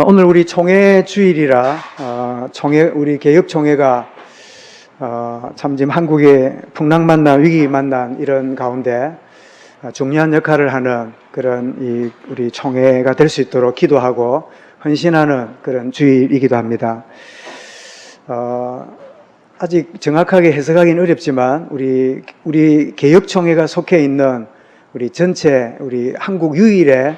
오늘 우리 총회 주일이라 우리 개혁총회가 참 지금 한국의 풍랑 만난 위기 만난 이런 가운데 중요한 역할을 하는 그런 우리 총회가 될 수 있도록 기도하고 헌신하는 그런 주일이기도 합니다. 아직 정확하게 해석하기는 어렵지만 우리 개혁총회가 속해 있는 우리 전체 우리 한국 유일의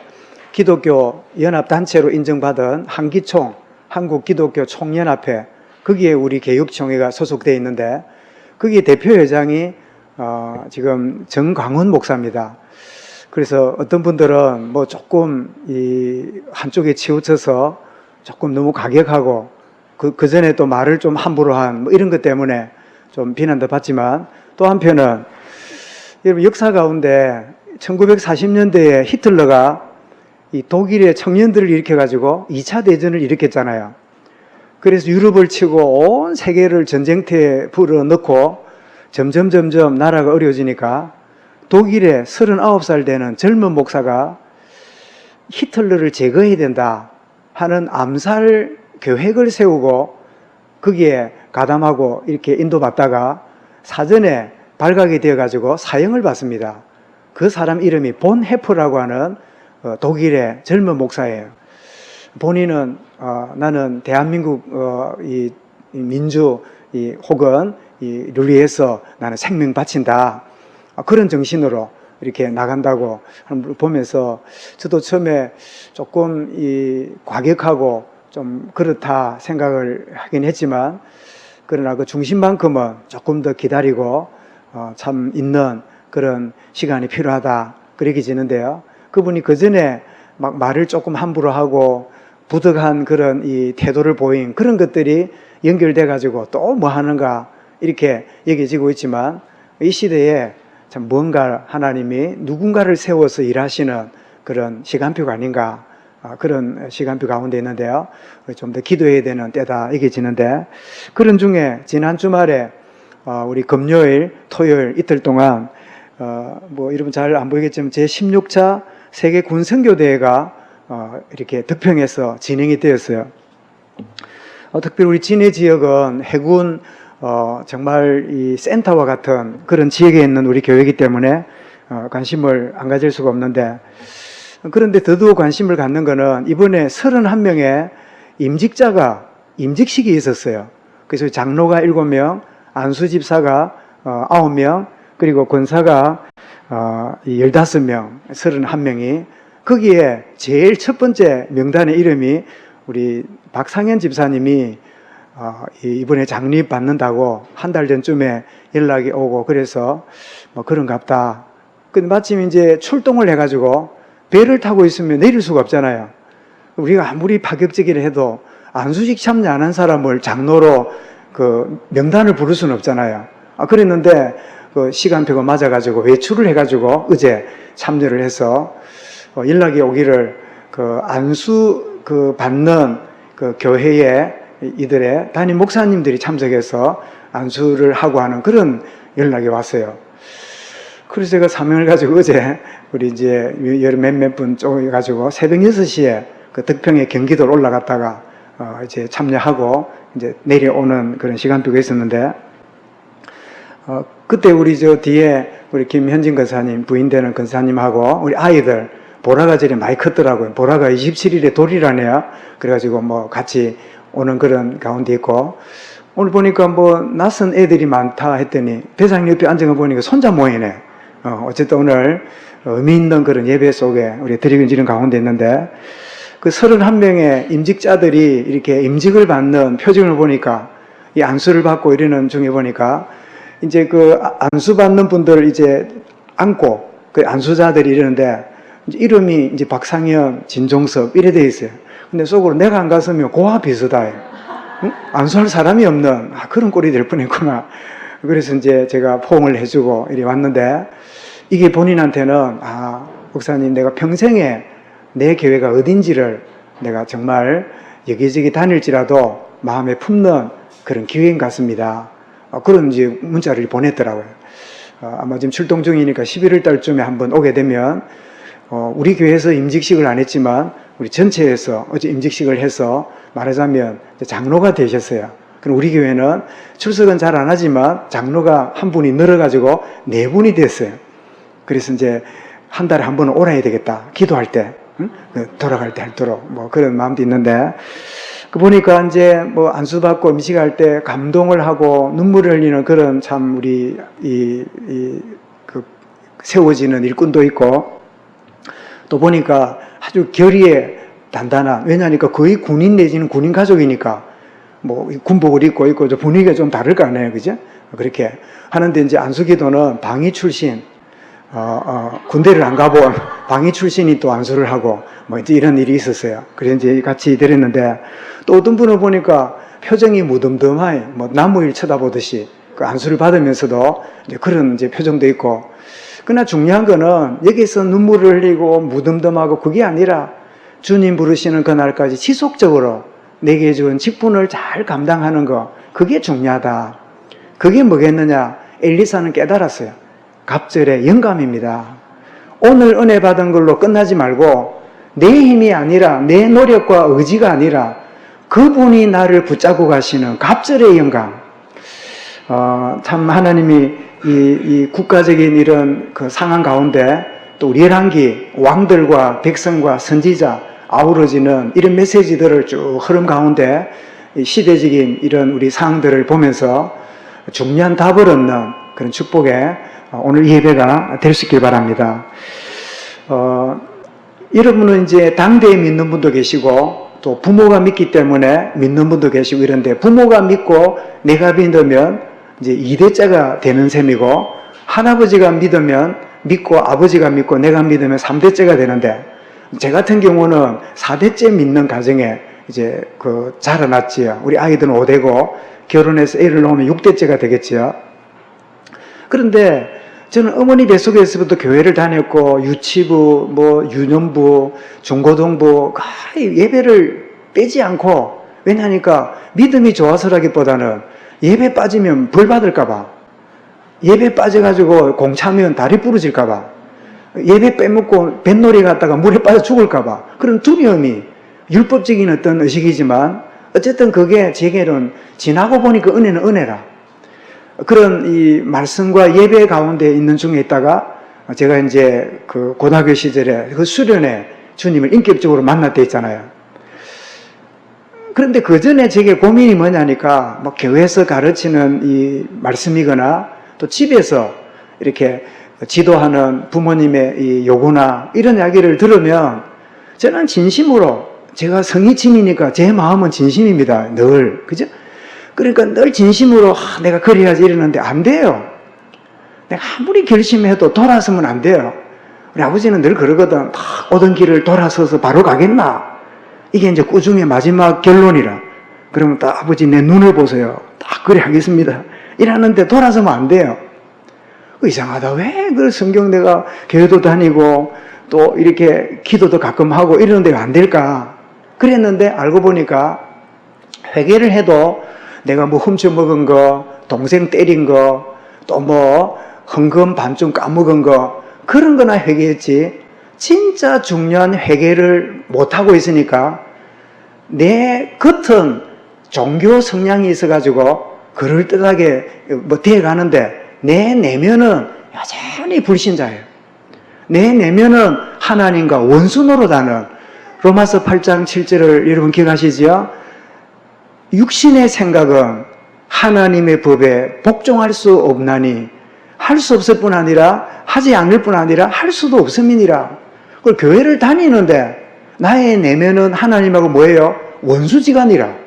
기독교 연합단체로 인정받은 한기총, 한국기독교 총연합회, 거기에 우리 개혁총회가 소속되어 있는데 거기 대표회장이 지금 정광훈 목사입니다. 그래서 어떤 분들은 뭐 조금 한쪽에 치우쳐서 조금 너무 가격하고 그 전에 또 말을 좀 함부로 한 뭐 이런 것 때문에 좀 비난도 받지만, 또 한편은 여러분 역사 가운데 1940년대에 히틀러가 이 독일의 청년들을 일으켜가지고 2차 대전을 일으켰잖아요. 그래서 유럽을 치고 온 세계를 전쟁터에 불어넣고 점점 나라가 어려워지니까 독일의 39살 되는 젊은 목사가 히틀러를 제거해야 된다 하는 암살 계획을 세우고 거기에 가담하고 이렇게 인도받다가 사전에 발각이 되어가지고 사형을 받습니다. 그 사람 이름이 본 헤프라고 하는 독일의 젊은 목사예요. 본인은 나는 대한민국 이 민주 혹은 이를 위해서 나는 생명 바친다, 그런 정신으로 이렇게 나간다고 보면서 저도 처음에 조금 과격하고 좀 그렇다 생각을 하긴 했지만, 그러나 그 중심만큼은 조금 더 기다리고 참 있는 그런 시간이 필요하다 그렇게 지는데요. 그분이 그 전에 막 말을 조금 함부로 하고 부득한 그런 이 태도를 보인 그런 것들이 연결돼 가지고 또 뭐 하는가 이렇게 여겨지고 있지만, 이 시대에 참 뭔가 하나님이 누군가를 세워서 일하시는 그런 시간표가 아닌가, 그런 시간표 가운데 있는데요. 좀 더 기도해야 되는 때다 여겨지는데, 그런 중에 지난 주말에 우리 금요일, 토요일 이틀 동안 뭐 여러분 잘 안 보이겠지만 제16차 세계 군선교대회가 이렇게 덕평에서 진행이 되었어요. 특별히 우리 진해 지역은 해군 정말 이 센터와 같은 그런 지역에 있는 우리 교회이기 때문에 관심을 안 가질 수가 없는데, 그런데 더더욱 관심을 갖는 거는 이번에 31명의 임직식이 있었어요. 그래서 장로가 7명, 안수집사가 9명, 그리고 권사가 15명, 31명이, 거기에 제일 첫 번째 명단의 이름이 우리 박상현 집사님이 이번에 장립 받는다고 한 달 전쯤에 연락이 오고, 그래서 뭐 그런갑다. 근데 마침 이제 출동을 해가지고 배를 타고 있으면 내릴 수가 없잖아요. 우리가 아무리 파격적이라 해도 안수식 참여 안 한 사람을 장로로 그 명단을 부를 수는 없잖아요. 그랬는데 그 시간표가 맞아가지고 외출을 해가지고 어제 참여를 해서 연락이 오기를 그 안수 받는 그 교회에 이들의 담임 목사님들이 참석해서 안수를 하고 하는 그런 연락이 왔어요. 그래서 제가 사명을 가지고 어제 우리 이제 몇몇 분 쪼개가지고 새벽 6시에 그 덕평에 경기도로 올라갔다가 이제 참여하고 이제 내려오는 그런 시간표가 있었는데, 그때 우리 저 뒤에 우리 김현진 권사님, 부인 되는 권사님하고 우리 아이들 보라가 저리 많이 컸더라고요. 보라가 27일에 돌이라네요. 그래가지고 뭐 같이 오는 그런 가운데 있고, 오늘 보니까 뭐 낯선 애들이 많다 했더니 배상 옆에 앉은 거 보니까 손자 모이네. 어쨌든 오늘 의미 있는 그런 예배 속에 우리 드리는 가운데 있는데, 그 31명의 임직자들이 이렇게 임직을 받는 표정을 보니까, 이 안수를 받고 이러는 중에 보니까 이제 그 안수 받는 분들을 이제 안고 그 안수자들이 이러는데, 이제 이름이 이제 박상현, 진종섭 이래 돼 있어요. 근데 속으로 내가 안 갔으면 고아 비슷해. 응? 안수할 사람이 없는 그런 꼴이 될 뻔했구나. 그래서 이제 제가 포옹을 해주고 이리 왔는데, 이게 본인한테는 목사님 내가 평생에 내 교회가 어딘지를 내가 정말 여기저기 다닐지라도 마음에 품는 그런 기회인 것 같습니다. 그런 이제 문자를 보냈더라고요. 아마 지금 출동 중이니까 11월 달쯤에 한번 오게 되면 우리 교회에서 임직식을 안 했지만 우리 전체에서 어제 임직식을 해서 말하자면 장로가 되셨어요. 그럼 우리 교회는 출석은 잘 안 하지만 장로가 한 분이 늘어가지고 4분이 됐어요. 그래서 이제 한 달에 한 번은 오라야 되겠다. 기도할 때, 응? 돌아갈 때 할 도록 뭐 그런 마음도 있는데, 그 보니까 이제 뭐 안수받고 임식할 때 감동을 하고 눈물을 흘리는 그런 참 우리 그 세워지는 일꾼도 있고, 또 보니까 아주 결의에 단단한, 왜냐하니까 거의 군인 내지는 군인 가족이니까 뭐 군복을 입고 있고 분위기가 좀 다를 거 아니에요, 그죠? 그렇게 하는데 이제 안수기도는 방위 출신, 군대를 안 가본 방위 출신이 또 안수를 하고 뭐 이제 이런 일이 있었어요. 그래서 이제 같이 드렸는데, 또 어떤 분을 보니까 표정이 무덤덤하게 뭐 나무일 쳐다보듯이 그 안수를 받으면서도 이제 그런 이제 표정도 있고. 그러나 중요한 거는 여기서 눈물을 흘리고 무덤덤하고 그게 아니라 주님 부르시는 그날까지 지속적으로 내게 준 직분을 잘 감당하는 거, 그게 중요하다. 그게 뭐겠느냐? 엘리사는 깨달았어요. 갑절의 영감입니다. 오늘 은혜 받은 걸로 끝나지 말고 내 힘이 아니라 내 노력과 의지가 아니라 그분이 나를 붙잡고 가시는 갑절의 영감. 참 하나님이 이 국가적인 이런 그 상황 가운데 또 열왕기 왕들과 백성과 선지자 아우러지는 이런 메시지들을 쭉 흐름 가운데 시대적인 이런 우리 상황들을 보면서 중요한 답을 얻는 그런 축복의 오늘 예배가 될 수 있길 바랍니다. 여러분은 이제 당대에 믿는 분도 계시고 또 부모가 믿기 때문에 믿는 분도 계시고 이런데, 부모가 믿고 내가 믿으면 이제 2대째가 되는 셈이고, 할아버지가 믿으면 믿고 아버지가 믿고 내가 믿으면 3대째가 되는데, 제 같은 경우는 4대째 믿는 가정에 이제 자라났지요. 우리 아이들은 5대고 결혼해서 애를 낳으면 6대째가 되겠지요. 그런데 저는 어머니 뱃속에서부터 교회를 다녔고 유치부, 뭐 유년부, 중고등부 거의 예배를 빼지 않고, 왜냐하니까 믿음이 좋아서라기보다는 예배 빠지면 벌 받을까봐, 예배 빠져가지고 공차면 다리 부러질까봐, 예배 빼먹고 뱃놀이 갔다가 물에 빠져 죽을까봐, 그런 두려움이 율법적인 어떤 의식이지만 어쨌든 그게 제게는 지나고 보니까 은혜는 은혜라. 그런 이 말씀과 예배 가운데 있는 중에 있다가 제가 이제 그 고등학교 시절에 그 수련회 주님을 인격적으로 만났다 했잖아요. 그런데 그 전에 제게 고민이 뭐냐니까 뭐 교회에서 가르치는 이 말씀이거나 또 집에서 이렇게 지도하는 부모님의 이 요구나 이런 이야기를 들으면 저는 진심으로, 제가 성의침이니까 제 마음은 진심입니다. 늘. 그죠? 그러니까 늘 진심으로 내가 그래야지 이러는데 안 돼요. 내가 아무리 결심해도 돌아서면 안 돼요. 우리 아버지는 늘 그러거든. 오던 길을 돌아서서 바로 가겠나? 이게 이제 꾸중의 마지막 결론이라. 그러면 딱 아버지 내 눈을 보세요. 딱 그래 하겠습니다. 이러는데 돌아서면 안 돼요. 이상하다. 왜 그 성경 내가 교회도 다니고 또 이렇게 기도도 가끔 하고 이러는데 왜 안 될까? 그랬는데 알고 보니까 회개를 해도 내가 뭐 훔쳐먹은 거, 동생 때린 거, 또 뭐 헌금 반쯤 까먹은 거, 그런 거나 회개했지 진짜 중요한 회개를 못하고 있으니까 내 겉은 종교 성향이 있어가지고 그럴듯하게 뭐 돼가는데 내 내면은 여전히 불신자예요. 내 내면은 하나님과 원수 노릇하는, 로마서 8장 7절을 여러분 기억하시죠? 육신의 생각은 하나님의 법에 복종할 수 없나니, 할 수 없을 뿐 아니라 하지 않을 뿐 아니라 할 수도 없음이니라. 그걸 교회를 다니는데 나의 내면은 하나님하고 뭐예요? 원수지간이라.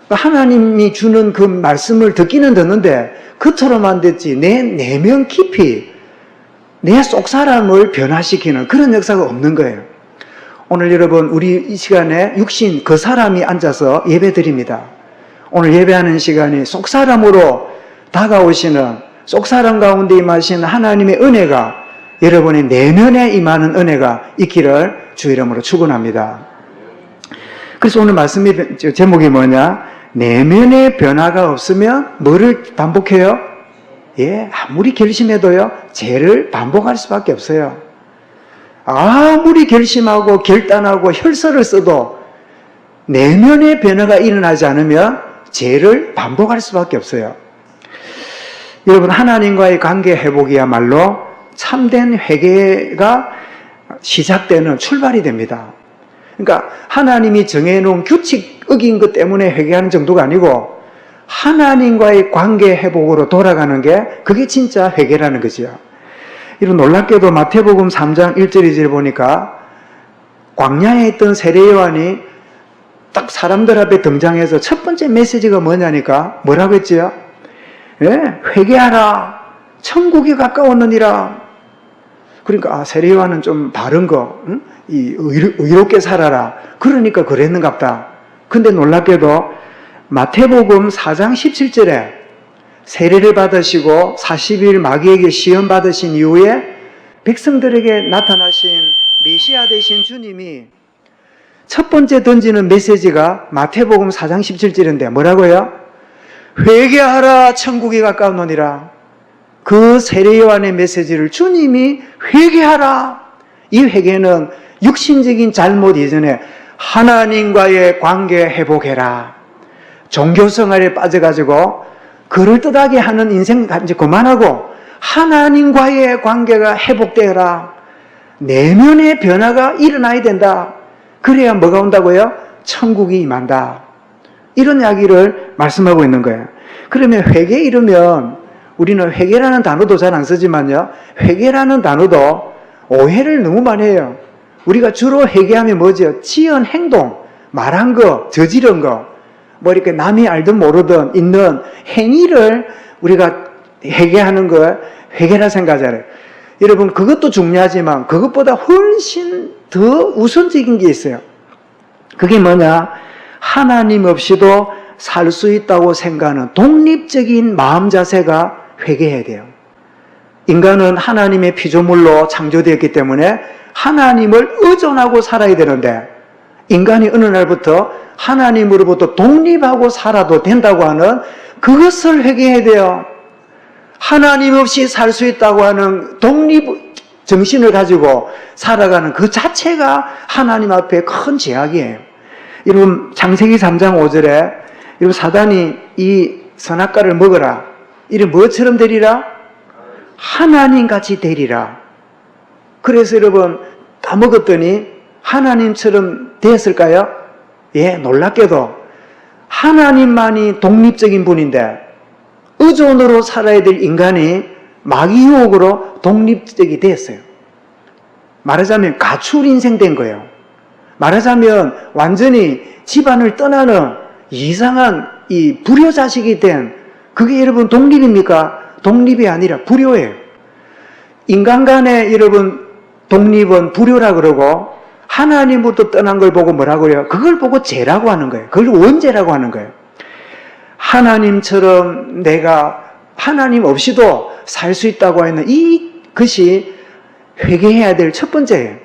하나님이 주는 그 말씀을 듣기는 듣는데 그처럼만 됐지 내 내면 깊이 내 속사람을 변화시키는 그런 역사가 없는 거예요. 오늘 여러분 우리 이 시간에 육신 그 사람이 앉아서 예배드립니다. 오늘 예배하는 시간이 속사람으로 다가오시는, 속사람 가운데 임하신 하나님의 은혜가 여러분의 내면에 임하는 은혜가 있기를 주 이름으로 축원합니다. 그래서 오늘 말씀의 제목이 뭐냐? 내면의 변화가 없으면 뭐를 반복해요? 예, 아무리 결심해도요, 죄를 반복할 수밖에 없어요. 아무리 결심하고 결단하고 혈서를 써도 내면의 변화가 일어나지 않으면 죄를 반복할 수밖에 없어요. 여러분, 하나님과의 관계 회복이야말로 참된 회개가 시작되는 출발이 됩니다. 그러니까 하나님이 정해놓은 규칙 어긴 것 때문에 회개하는 정도가 아니고 하나님과의 관계 회복으로 돌아가는 게 그게 진짜 회개라는 거죠. 이런 놀랍게도 마태복음 3장 1절 2절 보니까 광야에 있던 세례 요한이 딱 사람들 앞에 등장해서 첫 번째 메시지가 뭐냐니까 뭐라고 했지요? 예, 회개하라, 천국이 가까웠느니라. 그러니까 세례 요한은 좀 바른 거, 응? 의롭게 살아라. 그러니까 그랬는갑다. 근데 놀랍게도 마태복음 4장 17절에 세례를 받으시고 40일 마귀에게 시험 받으신 이후에 백성들에게 나타나신 메시아 되신 주님이 첫 번째 던지는 메시지가 마태복음 4장 17절인데 뭐라고요? 회개하라, 천국이 가까우니라. 그 세례 요한의 메시지를 주님이 회개하라. 이 회개는 육신적인 잘못 이전에 하나님과의 관계 회복해라. 종교생활에 빠져가지고 그럴듯하게 하는 인생 이제 그만하고 하나님과의 관계가 회복되어라. 내면의 변화가 일어나야 된다. 그래야 뭐가 온다고요? 천국이 임한다. 이런 이야기를 말씀하고 있는 거예요. 그러면 회개 이러면 우리는 회개라는 단어도 잘 안 쓰지만요. 회개라는 단어도 오해를 너무 많이 해요. 우리가 주로 회개하면 뭐죠? 지은 행동, 말한 거, 저지른 거, 뭐 이렇게 남이 알든 모르든 있는 행위를 우리가 회개하는 걸 회개라 생각하잖아요. 여러분, 그것도 중요하지만 그것보다 훨씬 더 우선적인 게 있어요. 그게 뭐냐? 하나님 없이도 살 수 있다고 생각하는 독립적인 마음 자세가 회개해야 돼요. 인간은 하나님의 피조물로 창조되었기 때문에 하나님을 의존하고 살아야 되는데 인간이 어느 날부터 하나님으로부터 독립하고 살아도 된다고 하는 그것을 회개해야 돼요. 하나님 없이 살 수 있다고 하는 독립 정신을 가지고 살아가는 그 자체가 하나님 앞에 큰 제약이에요. 여러분, 창세기 3장 5절에 여러분, 사단이 이 선악과를 먹어라. 이를 뭐처럼 되리라? 하나님같이 되리라. 그래서 여러분, 다 먹었더니 하나님처럼 되었을까요? 예, 놀랍게도 하나님만이 독립적인 분인데 의존으로 살아야 될 인간이 마귀 유혹으로 독립적이 되었어요. 말하자면 가출 인생 된 거예요. 말하자면 완전히 집안을 떠나는 이상한 이 불효 자식이 된 그게 여러분 독립입니까? 독립이 아니라 불효예요. 인간 간의 여러분 독립은 불효라 그러고 하나님부터 떠난 걸 보고 뭐라고 그래요? 그걸 보고 죄라고 하는 거예요. 그걸 원죄라고 하는 거예요. 하나님처럼 내가 하나님 없이도 살 수 있다고 하는 이것이 회개해야 될 첫 번째예요.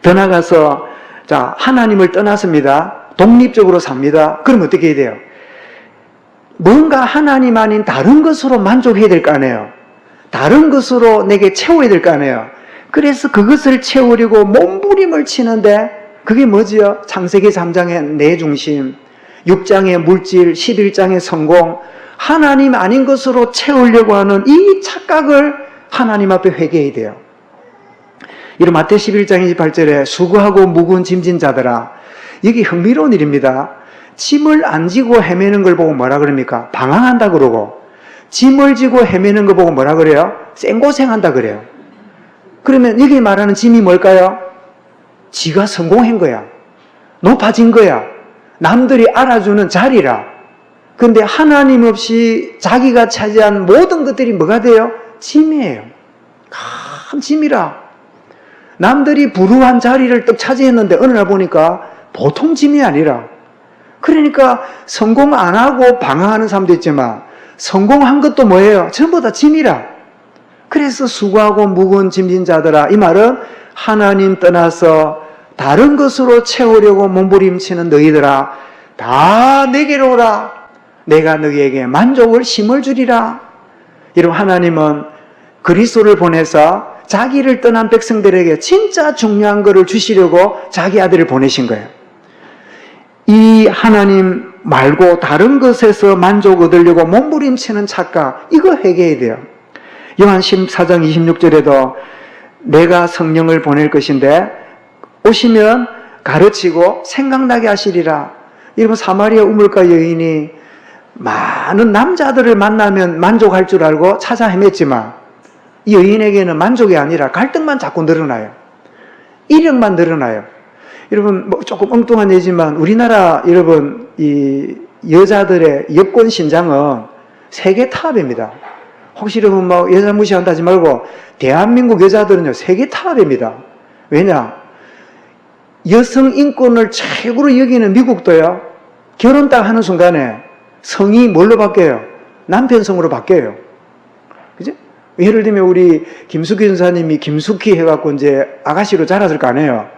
더 나가서 자, 하나님을 떠났습니다. 독립적으로 삽니다. 그럼 어떻게 해야 돼요? 뭔가 하나님 아닌 다른 것으로 만족해야 될 거 아니에요. 다른 것으로 내게 채워야 될 거 아니에요. 그래서 그것을 채우려고 몸부림을 치는데 그게 뭐지요? 창세기 3장의 내 중심, 6장의 물질, 11장의 성공, 하나님 아닌 것으로 채우려고 하는 이 착각을 하나님 앞에 회개해야 돼요. 이런 마태 11장 28절에 수고하고 무거운 짐진 자들아, 여기 흥미로운 일입니다. 짐을 안 지고 헤매는 걸 보고 뭐라 그럽니까? 방황한다 그러고, 짐을 지고 헤매는 거 보고 뭐라 그래요? 생고생한다 그래요. 그러면 여기 말하는 짐이 뭘까요? 지가 성공한 거야. 높아진 거야. 남들이 알아주는 자리라. 근데 하나님 없이 자기가 차지한 모든 것들이 뭐가 돼요? 짐이에요. 큰 짐이라. 남들이 부루한 자리를 딱 차지했는데 어느 날 보니까 보통 짐이 아니라. 그러니까 성공 안 하고 방황하는 사람도 있지만 성공한 것도 뭐예요? 전부 다 짐이라. 그래서 수고하고 무거운 짐진 자들아, 이 말은 하나님 떠나서 다른 것으로 채우려고 몸부림치는 너희들아, 다 내게로 오라. 내가 너희에게 만족을 심을 주리라. 여러분, 하나님은 그리스도를 보내서 자기를 떠난 백성들에게 진짜 중요한 것을 주시려고 자기 아들을 보내신 거예요. 이 하나님 말고 다른 것에서 만족 얻으려고 몸부림치는 착각, 이거 회개해야 돼요. 요한 14장 26절에도 내가 성령을 보낼 것인데 오시면 가르치고 생각나게 하시리라. 여러분, 사마리아 우물가 여인이 많은 남자들을 만나면 만족할 줄 알고 찾아 헤맸지만 이 여인에게는 만족이 아니라 갈등만 자꾸 늘어나요. 이력만 늘어나요. 여러분, 뭐 조금 엉뚱한 예지만 우리나라 여러분 이 여자들의 여권 신장은 세계 탑입니다. 혹시 여러분 뭐 여자 무시한다 하지 말고 대한민국 여자들은요 세계 탑입니다. 왜냐? 여성 인권을 최고로 여기는 미국도요, 결혼 딱 하는 순간에 성이 뭘로 바뀌어요? 남편 성으로 바뀌어요. 그죠? 예를 들면 우리 김숙희 전사님이 김숙희 해갖고 이제 아가씨로 자랐을 거 아니에요.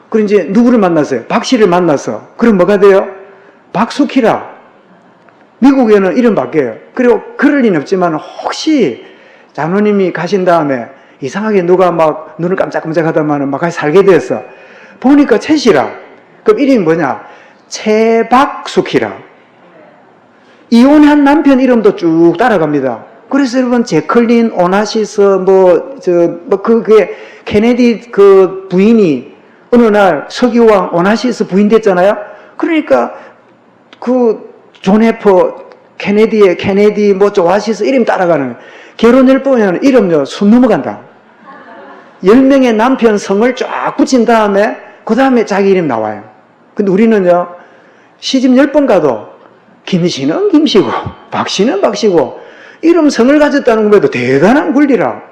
그럼 이제 누구를 만났어요? 박씨를 만났어. 그럼 뭐가 돼요? 박숙희라. 미국에는 이름 바뀌어요. 그리고 그럴 리는 없지만 혹시 장로님이 가신 다음에 이상하게 누가 막 눈을 깜짝깜짝 하다만 막 같이 살게 됐어. 보니까 채씨라. 그럼 이름이 뭐냐? 채박숙희라. 이혼한 남편 이름도 쭉 따라갑니다. 그래서 여러분, 제클린 오나시스 그게 케네디 그 부인이 어느 날 석유왕 오나시스 부인 됐잖아요. 그러니까 그 존 F 케네디의 케네디 오아시스 이름 따라가는, 결혼을 보면 이름요 숨 넘어간다. 10명의 남편 성을 쫙 붙인 다음에 그 다음에 자기 이름 나와요. 근데 우리는요 시집 10번 가도 김씨는 김씨고 박씨는 박씨고 이름 성을 가졌다는 것에도 대단한 권리라.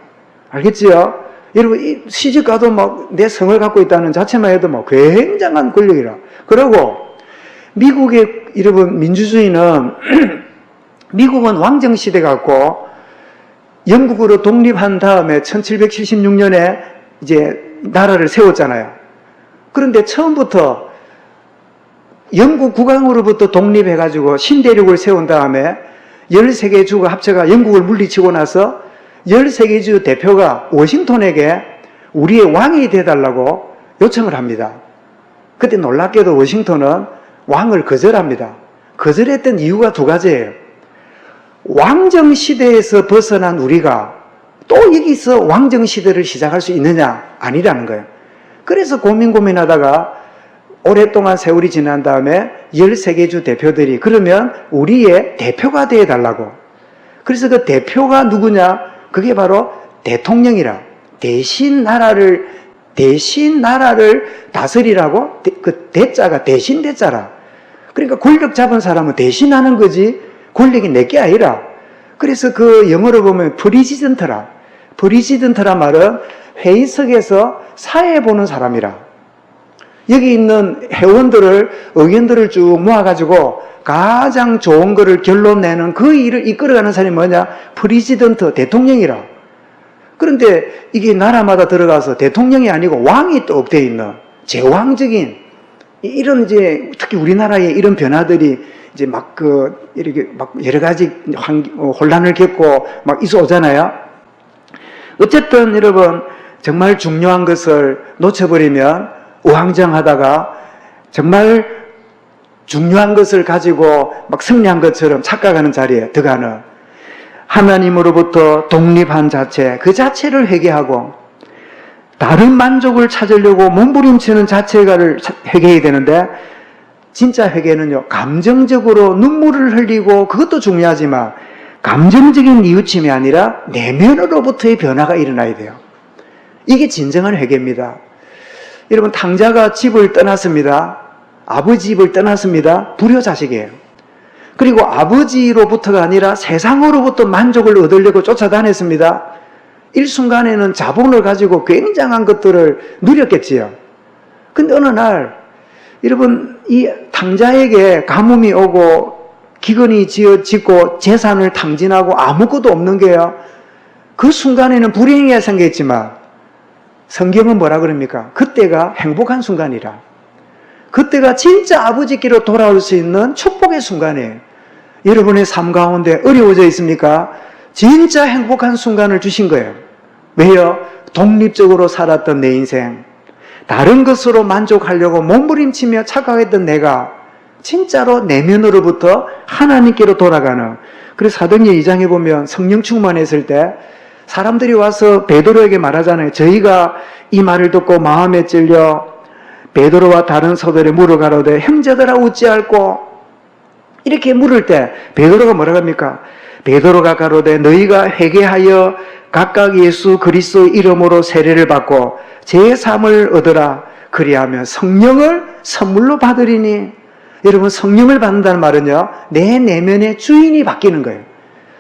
알겠지요? 여러분, 시집 가도 막 내 성을 갖고 있다는 자체만 해도 막 굉장한 권력이라. 그리고 미국의 여러분 민주주의는 미국은 왕정시대 갖고 영국으로 독립한 다음에 1776년에 이제 나라를 세웠잖아요. 그런데 처음부터 영국 국왕으로부터 독립해가지고 신대륙을 세운 다음에 13개 주가 합쳐가 영국을 물리치고 나서 13개 주 대표가 워싱턴에게 우리의 왕이 되달라고 요청을 합니다. 그때 놀랍게도 워싱턴은 왕을 거절합니다. 거절했던 이유가 두 가지예요. 왕정시대에서 벗어난 우리가 또 여기서 왕정시대를 시작할 수 있느냐? 아니라는 거예요. 그래서 고민하다가 오랫동안 세월이 지난 다음에 13개 주 대표들이 그러면 우리의 대표가 되어달라고. 그래서 그 대표가 누구냐? 그게 바로 대통령이라. 대신 나라를 다스리라고. 그 대자가 대신 대자라. 그러니까 권력 잡은 사람은 대신하는 거지 권력이 내게 아니라. 그래서 그 영어로 보면 프리지던트라. 프리지던트라 말은 회의석에서 사회 보는 사람이라. 여기 있는 회원들을, 의견들을 쭉 모아가지고 가장 좋은 거를 결론 내는 그 일을 이끌어가는 사람이 뭐냐? 프리지던트, 대통령이라. 그런데 이게 나라마다 들어가서 대통령이 아니고 왕이 또 업되어 있는 제왕적인 이런 이제 특히 우리나라의 이런 변화들이 이제 이렇게 막 여러 가지 혼란을 겪고 막 있어 오잖아요. 어쨌든 여러분, 정말 중요한 것을 놓쳐버리면 우왕좌왕하다가 정말 중요한 것을 가지고 막 승리한 것처럼 착각하는 자리에 들어가는, 하나님으로부터 독립한 자체, 그 자체를 회개하고 다른 만족을 찾으려고 몸부림치는 자체가를 회개해야 되는데, 진짜 회개는요 감정적으로 눈물을 흘리고 그것도 중요하지만 감정적인 뉘우침이 아니라 내면으로부터의 변화가 일어나야 돼요. 이게 진정한 회개입니다. 여러분, 탕자가 집을 떠났습니다. 아버지 집을 떠났습니다. 불효자식이에요. 그리고 아버지로부터가 아니라 세상으로부터 만족을 얻으려고 쫓아다녔습니다. 일순간에는 자본을 가지고 굉장한 것들을 누렸겠지요. 근데 어느 날 여러분, 이 탕자에게 가뭄이 오고 기근이 짓고 재산을 탕진하고 아무것도 없는 게요, 그 순간에는 불행이 생겼지만 성경은 뭐라 그럽니까? 그때가 행복한 순간이라. 그때가 진짜 아버지께로 돌아올 수 있는 축복의 순간이에요. 여러분의 삶 가운데 어려워져 있습니까? 진짜 행복한 순간을 주신 거예요. 왜요? 독립적으로 살았던 내 인생, 다른 것으로 만족하려고 몸부림치며 착각했던 내가 진짜로 내면으로부터 하나님께로 돌아가는, 그래서 사도행전 2장에 보면 성령 충만했을 때 사람들이 와서 베드로에게 말하잖아요. 저희가 이 말을 듣고 마음에 찔려 베드로와 다른 서들에 물어가로되 형제들아 어찌할꼬, 이렇게 물을 때 베드로가 뭐라고 합니까? 베드로가 가로되 너희가 회개하여 각각 예수 그리스도의 이름으로 세례를 받고 제3을 얻으라. 그리하면 성령을 선물로 받으리니. 여러분, 성령을 받는다는 말은요, 내 내면의 주인이 바뀌는 거예요.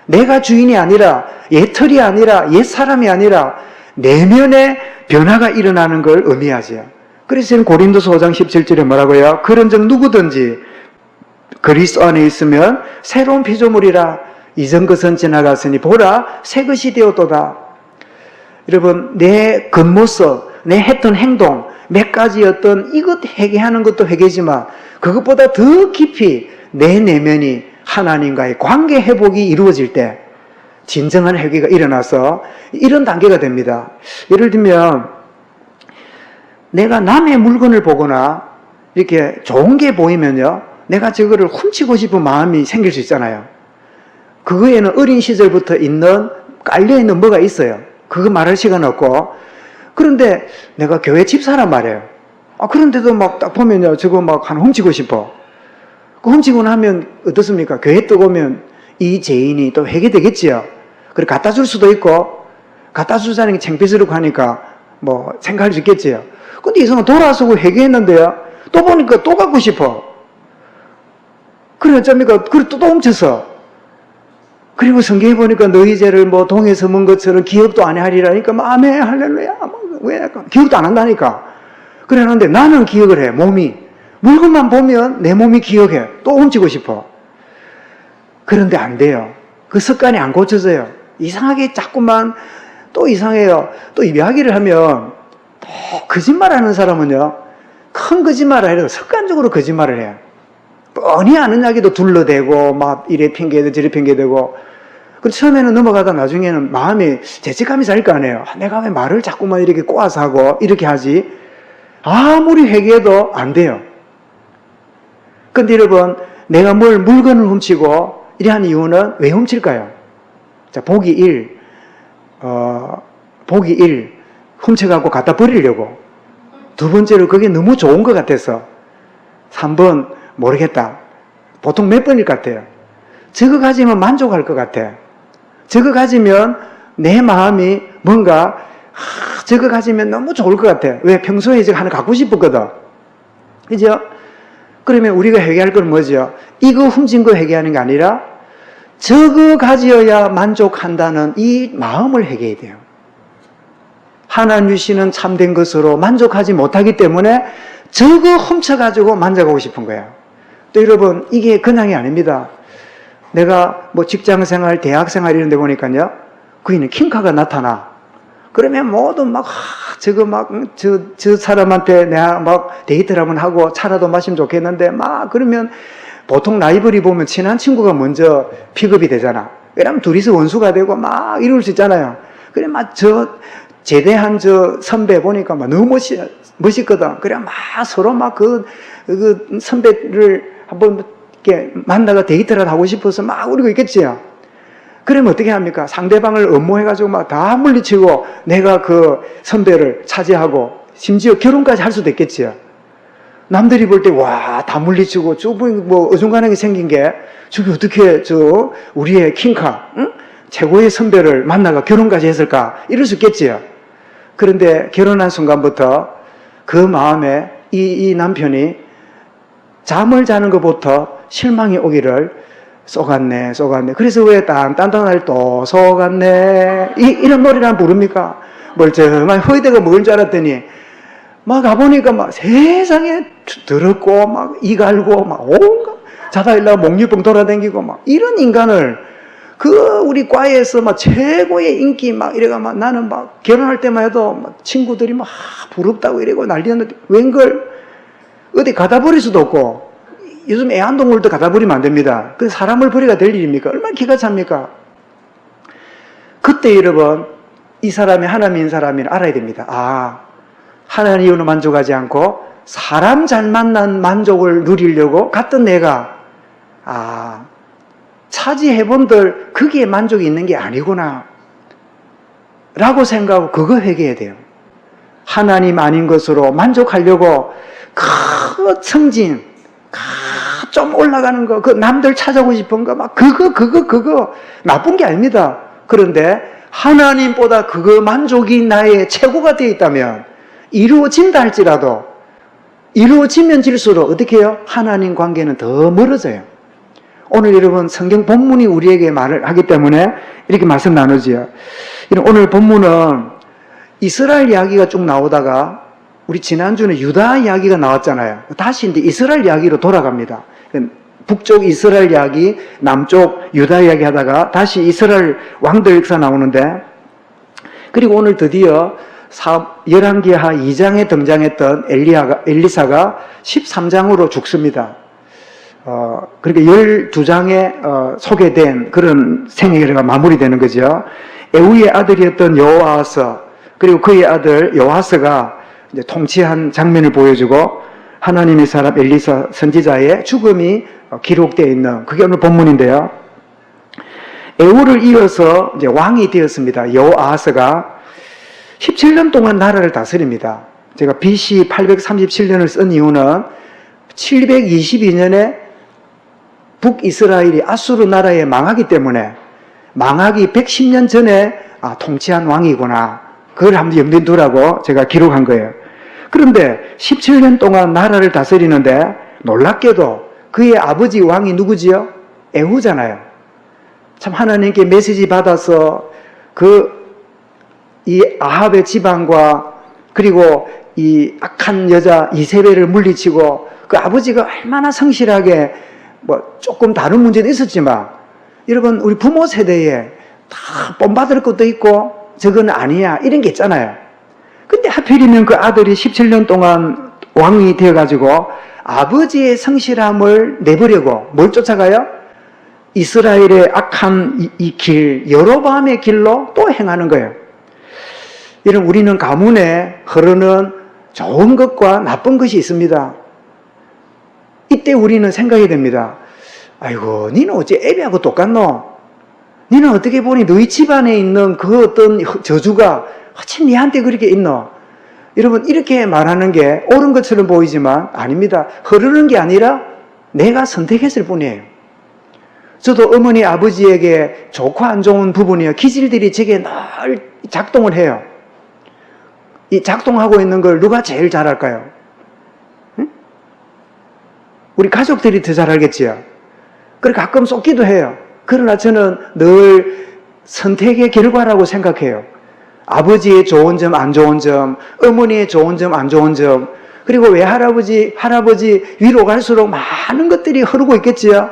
내가 주인이 아니라, 옛 털이 아니라, 옛 사람이 아니라 내면의 변화가 일어나는 걸 의미하죠. 그래서 지금 고린도서 5장 17절에 뭐라고요? 그런즉 누구든지 그리스도 안에 있으면 새로운 피조물이라. 이전 것은 지나갔으니 보라 새 것이 되었도다. 여러분, 내 겉모습, 내 했던 행동, 몇 가지였던 이것 회개하는 것도 회개지만 그것보다 더 깊이 내 내면이 하나님과의 관계 회복이 이루어질 때 진정한 회개가 일어나서 이런 단계가 됩니다. 예를 들면 내가 남의 물건을 보거나 이렇게 좋은 게 보이면요, 내가 저거를 훔치고 싶은 마음이 생길 수 있잖아요. 그거에는 어린 시절부터 있는 깔려있는 뭐가 있어요. 그거 말할 시간 없고. 그런데 내가 교회 집사란 말이에요. 그런데도 막 딱 보면요, 저거 막 하나 훔치고 싶어. 그 훔치고 나면 어떻습니까? 교회 또 오면 이 죄인이 또 회개되겠지요. 그리고 갖다 줄 수도 있고, 갖다 주자는 게 창피스럽고 하니까 뭐 생각할 수 있겠지요. 근데 이 사람 돌아서고 회개했는데요, 또 보니까 또 갖고 싶어. 그래 어쩝니까? 그리고 또 훔쳐서. 그리고 성경에 보니까 너희 죄를 뭐 동에서 먼 것처럼 기억도 안 하리라니까, 아멘, 할렐루야. 왜 기억도 안 한다니까. 그래 하는데 나는 기억을 해, 몸이. 물건만 보면 내 몸이 기억해. 또 훔치고 싶어. 그런데 안 돼요. 그 습관이 안 고쳐져요. 이상하게 자꾸만 또 이상해요. 또 이야기를 하면 또 거짓말하는 사람은요, 큰 거짓말을 해도 습관적으로 거짓말을 해요. 뻔히 아는 이야기도 둘러대고 막 이래 핑계대고 저래 핑계대고. 그 처음에는 넘어가다 나중에는 마음이 죄책감이 살 거 아니에요. 내가 왜 말을 자꾸만 이렇게 꼬아서 하고 이렇게 하지? 아무리 회개해도 안 돼요. 근데 여러분, 내가 물건을 훔치고 이래 하는 이유는 왜 훔칠까요? 자, 보기 1, 훔쳐갖고 갖다 버리려고. 두 번째로 그게 너무 좋은 것 같아서. 3번, 모르겠다. 보통 몇 번일 것 같아요? 저거 가지면 만족할 것 같아. 저거 가지면 내 마음이 뭔가 저거 가지면 너무 좋을 것 같아. 왜? 평소에 저거 하나 갖고 싶었거든. 그죠? 그러면 우리가 회개할 건 뭐죠? 이거 훔친 거 회개하는 게 아니라 저거 가지어야 만족한다는 이 마음을 회개해야 돼요. 하나님 주시는 참된 것으로 만족하지 못하기 때문에 저거 훔쳐가지고 만족하고 싶은 거예요. 또 여러분, 이게 그냥이 아닙니다. 내가 뭐 직장생활, 대학생활 이런 데 보니까요, 거기는 킹카가 나타나. 그러면 모두 막, 저거 막, 저 사람한테 내가 막 데이트를 한번 하고 차라도 마시면 좋겠는데, 막, 그러면 보통 라이벌이 보면 친한 친구가 먼저 픽업이 되잖아. 그러면 둘이서 원수가 되고 막 이럴 수 있잖아요. 그래, 막 제대한 선배 보니까 막 너무 멋있거든. 그래, 막 서로 막 그 선배를 한번 이렇게 만나가 데이트를 하고 싶어서 막 우리고 있겠지요. 그러면 어떻게 합니까? 상대방을 음모해가지고 막 다 물리치고 내가 그 선배를 차지하고 심지어 결혼까지 할 수도 있겠지요. 남들이 볼 때, 와, 다 물리치고, 저분이 뭐 어중간하게 생긴 게, 저게 어떻게 우리의 킹카, 응? 최고의 선배를 만나가 결혼까지 했을까? 이럴 수 있겠지요. 그런데 결혼한 순간부터 그 마음에 이 남편이 잠을 자는 것부터 실망이 오기를 쏘갔네. 그래서 왜 딴딴할 또 쏘갔네. 이런 노래를 부릅니까? 멀쩡한 허위대가 먹을 줄 알았더니, 막 가보니까 막 세상에 더럽고 막 이 갈고 막 온갖 자다 일어나고 목류병 돌아다니고 막 이런 인간을 우리 과에서 막 최고의 인기 막 이래가 막 나는 막 결혼할 때만 해도 막 친구들이 막 부럽다고 이러고 난리였는데 웬걸 어디 가다 버릴 수도 없고 요즘 애완동물도 가다 버리면 안 됩니다. 그 사람을 버리가 될 일입니까? 얼마나 기가 찹니까? 그때 여러분 이 사람이 하나님인 사람을 알아야 됩니다. 아, 하나님으로 만족하지 않고 사람 잘 만난 만족을 누리려고 갔던 내가 차지해본들 거기에 만족이 있는 게 아니구나 라고 생각하고 그거 회개해야 돼요. 하나님 아닌 것으로 만족하려고 그 승진, 좀 올라가는 거, 그 남들 찾아오고 싶은 거, 막 그거 나쁜 게 아닙니다. 그런데 하나님보다 그거 만족이 나의 최고가 되어 있다면 이루어진다 할지라도 이루어지면 질수록 어떻게 해요? 하나님 관계는 더 멀어져요. 오늘 여러분 성경 본문이 우리에게 말을 하기 때문에 이렇게 말씀 나누지요. 오늘 본문은 이스라엘 이야기가 쭉 나오다가 우리 지난주는 유다 이야기가 나왔잖아요. 다시 이제 이스라엘 이야기로 돌아갑니다. 북쪽 이스라엘 이야기, 남쪽 유다 이야기 하다가 다시 이스라엘 왕들 역사 나오는데, 그리고 오늘 드디어 열왕기하 2장에 등장했던 엘리사가 13장으로 죽습니다. 그러니까 12장에 소개된 그런 생애가 마무리되는 거죠. 에우의 아들이었던 여호아스, 그리고 그의 아들 여호아스가 이제 통치한 장면을 보여주고 하나님의 사람 엘리사 선지자의 죽음이 기록되어 있는 그게 오늘 본문인데요. 에우를 이어서 이제 왕이 되었습니다. 여호아스가 17년 동안 나라를 다스립니다. 제가 BC 837년을 쓴 이유는 722년에 북이스라엘이 아수르 나라에 망하기 때문에 망하기 110년 전에 통치한 왕이구나. 그걸 한번 염두에 두라고 제가 기록한 거예요. 그런데 17년 동안 나라를 다스리는데 놀랍게도 그의 아버지 왕이 누구지요? 에후잖아요. 참 하나님께 메시지 받아서 이 아합의 지방과 그리고 이 악한 여자 이세벨을 물리치고 그 아버지가 얼마나 성실하게 조금 다른 문제도 있었지만 여러분 우리 부모 세대에 다 본받을 것도 있고 저건 아니야 이런 게 있잖아요. 근데 하필이면 그 아들이 17년 동안 왕이 되어가지고 아버지의 성실함을 내버리고 뭘 쫓아가요? 이스라엘의 악한 이 길, 여로보암의 길로 또 행하는 거예요. 여러분 우리는 가문에 흐르는 좋은 것과 나쁜 것이 있습니다. 이때 우리는 생각이 됩니다. 아이고 니는 어째 애비하고 똑같노? 니는 어떻게 보니 너희 집안에 있는 그 어떤 저주가 어째 니한테 그렇게 있노? 여러분 이렇게 말하는 게 옳은 것처럼 보이지만 아닙니다. 흐르는 게 아니라 내가 선택했을 뿐이에요. 저도 어머니 아버지에게 좋고 안 좋은 부분이요 기질들이 제게 늘 작동을 해요. 이 작동하고 있는 걸 누가 제일 잘 알까요? 응? 우리 가족들이 더 잘 알겠지요. 그리고 가끔 쏟기도 해요. 그러나 저는 늘 선택의 결과라고 생각해요. 아버지의 좋은 점, 안 좋은 점, 어머니의 좋은 점, 안 좋은 점, 그리고 외할아버지, 할아버지 위로 갈수록 많은 것들이 흐르고 있겠지요.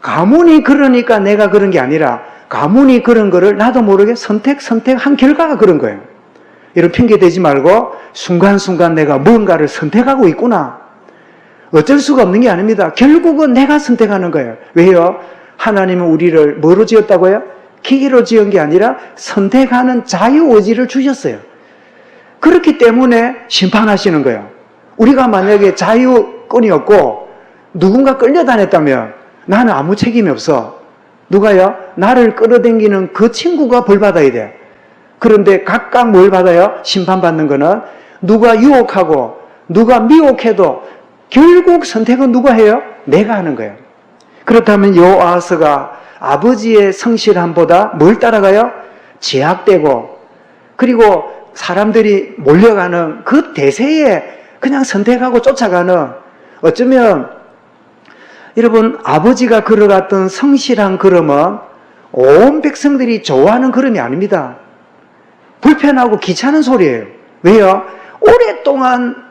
가문이 그러니까 내가 그런 게 아니라 가문이 그런 거를 나도 모르게 선택한 결과가 그런 거예요. 이런 핑계 대지 말고 순간순간 내가 뭔가를 선택하고 있구나. 어쩔 수가 없는 게 아닙니다. 결국은 내가 선택하는 거예요. 왜요? 하나님은 우리를 뭐로 지었다고요? 기계로 지은 게 아니라 선택하는 자유의지를 주셨어요. 그렇기 때문에 심판하시는 거예요. 우리가 만약에 자유권이 없고 누군가 끌려다녔다면 나는 아무 책임이 없어. 누가요? 나를 끌어당기는 그 친구가 벌 받아야 돼. 그런데 각각 뭘 받아요? 심판받는 거는 누가 유혹하고 누가 미혹해도 결국 선택은 누가 해요? 내가 하는 거예요. 그렇다면 여호아스가 아버지의 성실함보다 뭘 따라가요? 제약되고 그리고 사람들이 몰려가는 그 대세에 그냥 선택하고 쫓아가는 어쩌면 여러분 아버지가 걸어갔던 성실한 걸음은 온 백성들이 좋아하는 걸음이 아닙니다. 불편하고 귀찮은 소리예요. 왜요? 오랫동안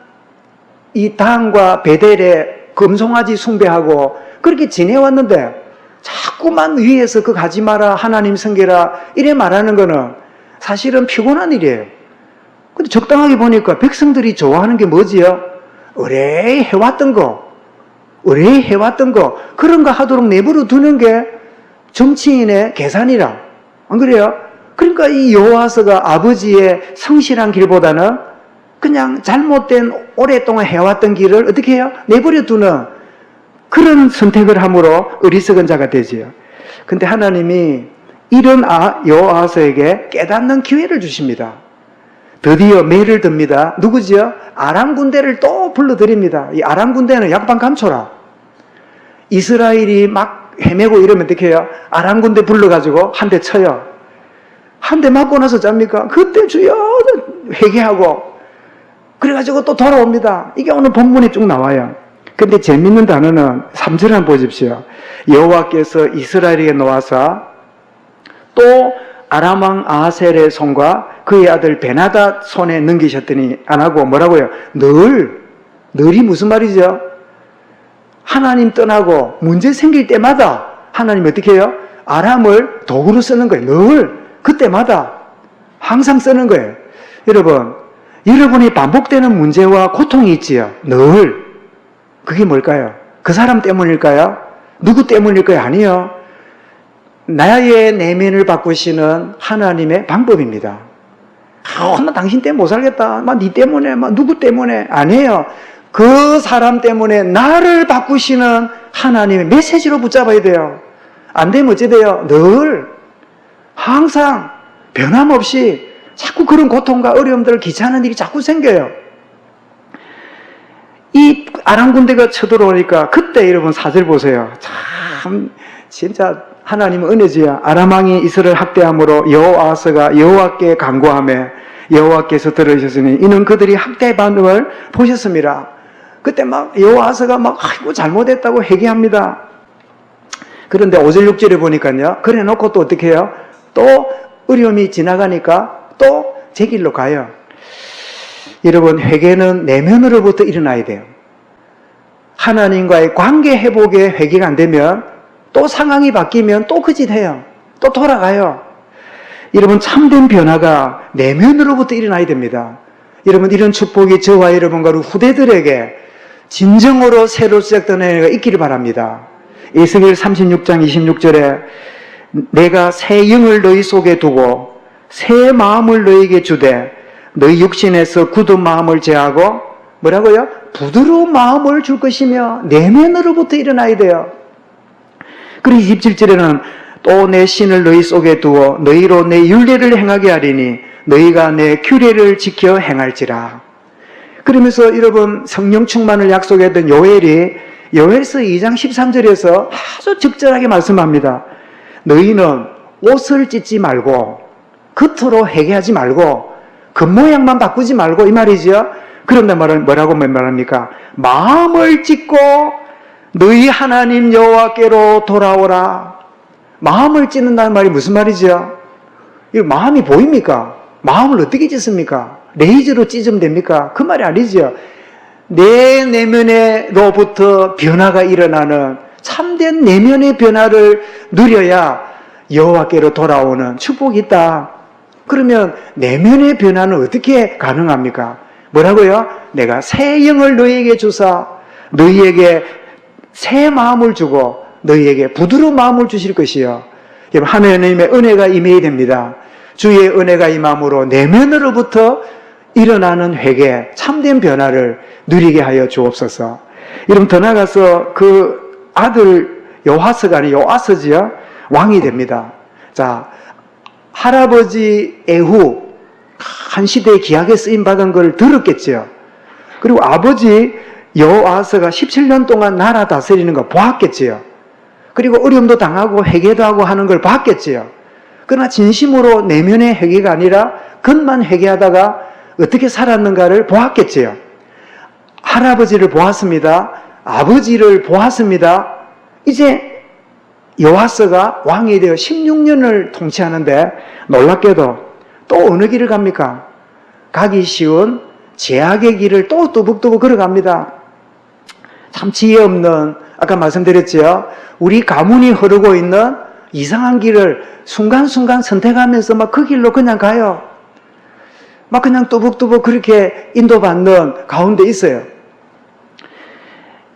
이 단과 베델에 금송아지 숭배하고 그렇게 지내왔는데 자꾸만 위에서 그거 가지 마라 하나님 섬기라 이래 말하는 거는 사실은 피곤한 일이에요. 근데 적당하게 보니까 백성들이 좋아하는 게 뭐지요? 의뢰 해왔던 거 그런 거 하도록 내버려 두는 게 정치인의 계산이라. 안 그래요? 그러니까 이 여호와서가 아버지의 성실한 길보다는 그냥 잘못된 오랫동안 해왔던 길을 어떻게 해요? 내버려 두는 그런 선택을 함으로 어리석은 자가 되지요. 근데 하나님이 이런 여호와서에게 깨닫는 기회를 주십니다. 드디어 매를 듭니다. 누구지요? 아람 군대를 또 불러드립니다. 이 아람 군대는 약반 감초라. 이스라엘이 막 헤매고 이러면 어떻게 해요? 아람 군대 불러가지고 한 대 쳐요. 한 대 맞고 나서 잡니까? 그때 주여 회개하고 그래가지고 또 돌아옵니다. 이게 오늘 본문에 쭉 나와요. 근데 재밌는 단어는 3절 한번 보십시오. 여호와께서 이스라엘에게 놓아서 또 아람 왕 아하셀의 손과 그의 아들 베나닷 손에 넘기셨더니 안 하고 뭐라고요? 늘이 무슨 말이죠? 하나님 떠나고 문제 생길 때마다 하나님 어떻게 해요? 아람을 도구로 쓰는 거예요. 늘 그때마다 항상 쓰는 거예요. 여러분이 반복되는 문제와 고통이 있지요. 늘 그게 뭘까요? 그 사람 때문일까요? 누구 때문일까요? 아니요. 나의 내면을 바꾸시는 하나님의 방법입니다. 당신 때문에 못 살겠다. 니 때문에, 누구 때문에. 아니에요. 그 사람 때문에 나를 바꾸시는 하나님의 메시지로 붙잡아야 돼요. 안 되면 어찌 돼요? 늘, 항상, 변함없이 자꾸 그런 고통과 어려움들, 귀찮은 일이 자꾸 생겨요. 이 아람 군대가 쳐들어오니까 그때 여러분 4절 보세요. 참, 진짜 하나님은 은혜지야. 아람 왕이 이스라엘 학대함으로 여호와서가 여호와께 간구하며 여호와께서 들으셨으니 이는 그들이 학대 반응을 보셨습니다. 그때 여호와서가 아이고 잘못했다고 회개합니다. 그런데 5절 6절에 보니까요. 그래 놓고 또 어떻게 해요? 또 어려움이 지나가니까 또 제 길로 가요. 여러분 회개는 내면으로부터 일어나야 돼요. 하나님과의 관계 회복에 회개가 안 되면 또 상황이 바뀌면 또 그 짓 해요. 또 돌아가요. 여러분 참된 변화가 내면으로부터 일어나야 됩니다. 여러분 이런 축복이 저와 여러분과 후대들에게 진정으로 새로 시작되는 해가 있기를 바랍니다. 에스겔 36장 26절에 내가 새 영을 너희 속에 두고 새 마음을 너희에게 주되 너희 육신에서 굳은 마음을 제하고 뭐라고요? 부드러운 마음을 줄 것이며 내면으로부터 일어나야 돼요. 그리고 27절에는 또 내 신을 너희 속에 두어 너희로 내 율례를 행하게 하리니 너희가 내 규례를 지켜 행할지라. 그러면서 여러분 성령 충만을 약속했던 요엘이 요엘서 2장 13절에서 아주 적절하게 말씀합니다. 너희는 옷을 찢지 말고 겉으로 회개하지 말고 겉모양만 바꾸지 말고 이 말이죠. 그런데 뭐라고 말합니까? 마음을 찢고 너희 하나님 여호와께로 돌아오라. 마음을 찢는다는 말이 무슨 말이죠? 이 마음이 보입니까? 마음을 어떻게 찢습니까? 레이저로 찢으면 됩니까? 그 말이 아니죠. 내 내면으로부터 변화가 일어나는 참된 내면의 변화를 누려야 여호와께로 돌아오는 축복이 있다. 그러면 내면의 변화는 어떻게 가능합니까? 뭐라고요? 내가 새 영을 너희에게 주사 너희에게 새 마음을 주고 너희에게 부드러운 마음을 주실 것이요. 여러분 하나님의 은혜가 임해야 됩니다. 주의 은혜가 임함으로 내면으로부터 일어나는 회개, 참된 변화를 누리게 하여 주옵소서. 여러분 더 나가서 그 아들 요아스가 아니라 요아스지요? 왕이 됩니다. 자, 할아버지 에후 한 시대에 귀하게 쓰임받은 걸 들었겠지요. 그리고 아버지 여호아스가 17년 동안 나라 다스리는 거 보았겠지요. 그리고 어려움도 당하고 회개도 하고 하는 걸 봤겠지요. 그러나 진심으로 내면의 회개가 아니라 겉만 회개하다가 어떻게 살았는가를 보았겠지요. 할아버지를 보았습니다. 아버지를 보았습니다. 이제 요아스가 왕이 되어 16년을 통치하는데 놀랍게도 또 어느 길을 갑니까? 가기 쉬운 제약의 길을 또 뚜벅뚜벅 걸어갑니다. 참 지혜 없는, 아까 말씀드렸죠. 우리 가문이 흐르고 있는 이상한 길을 순간순간 선택하면서 막 그 길로 그냥 가요. 막 그냥 뚜벅뚜벅 그렇게 인도받는 가운데 있어요.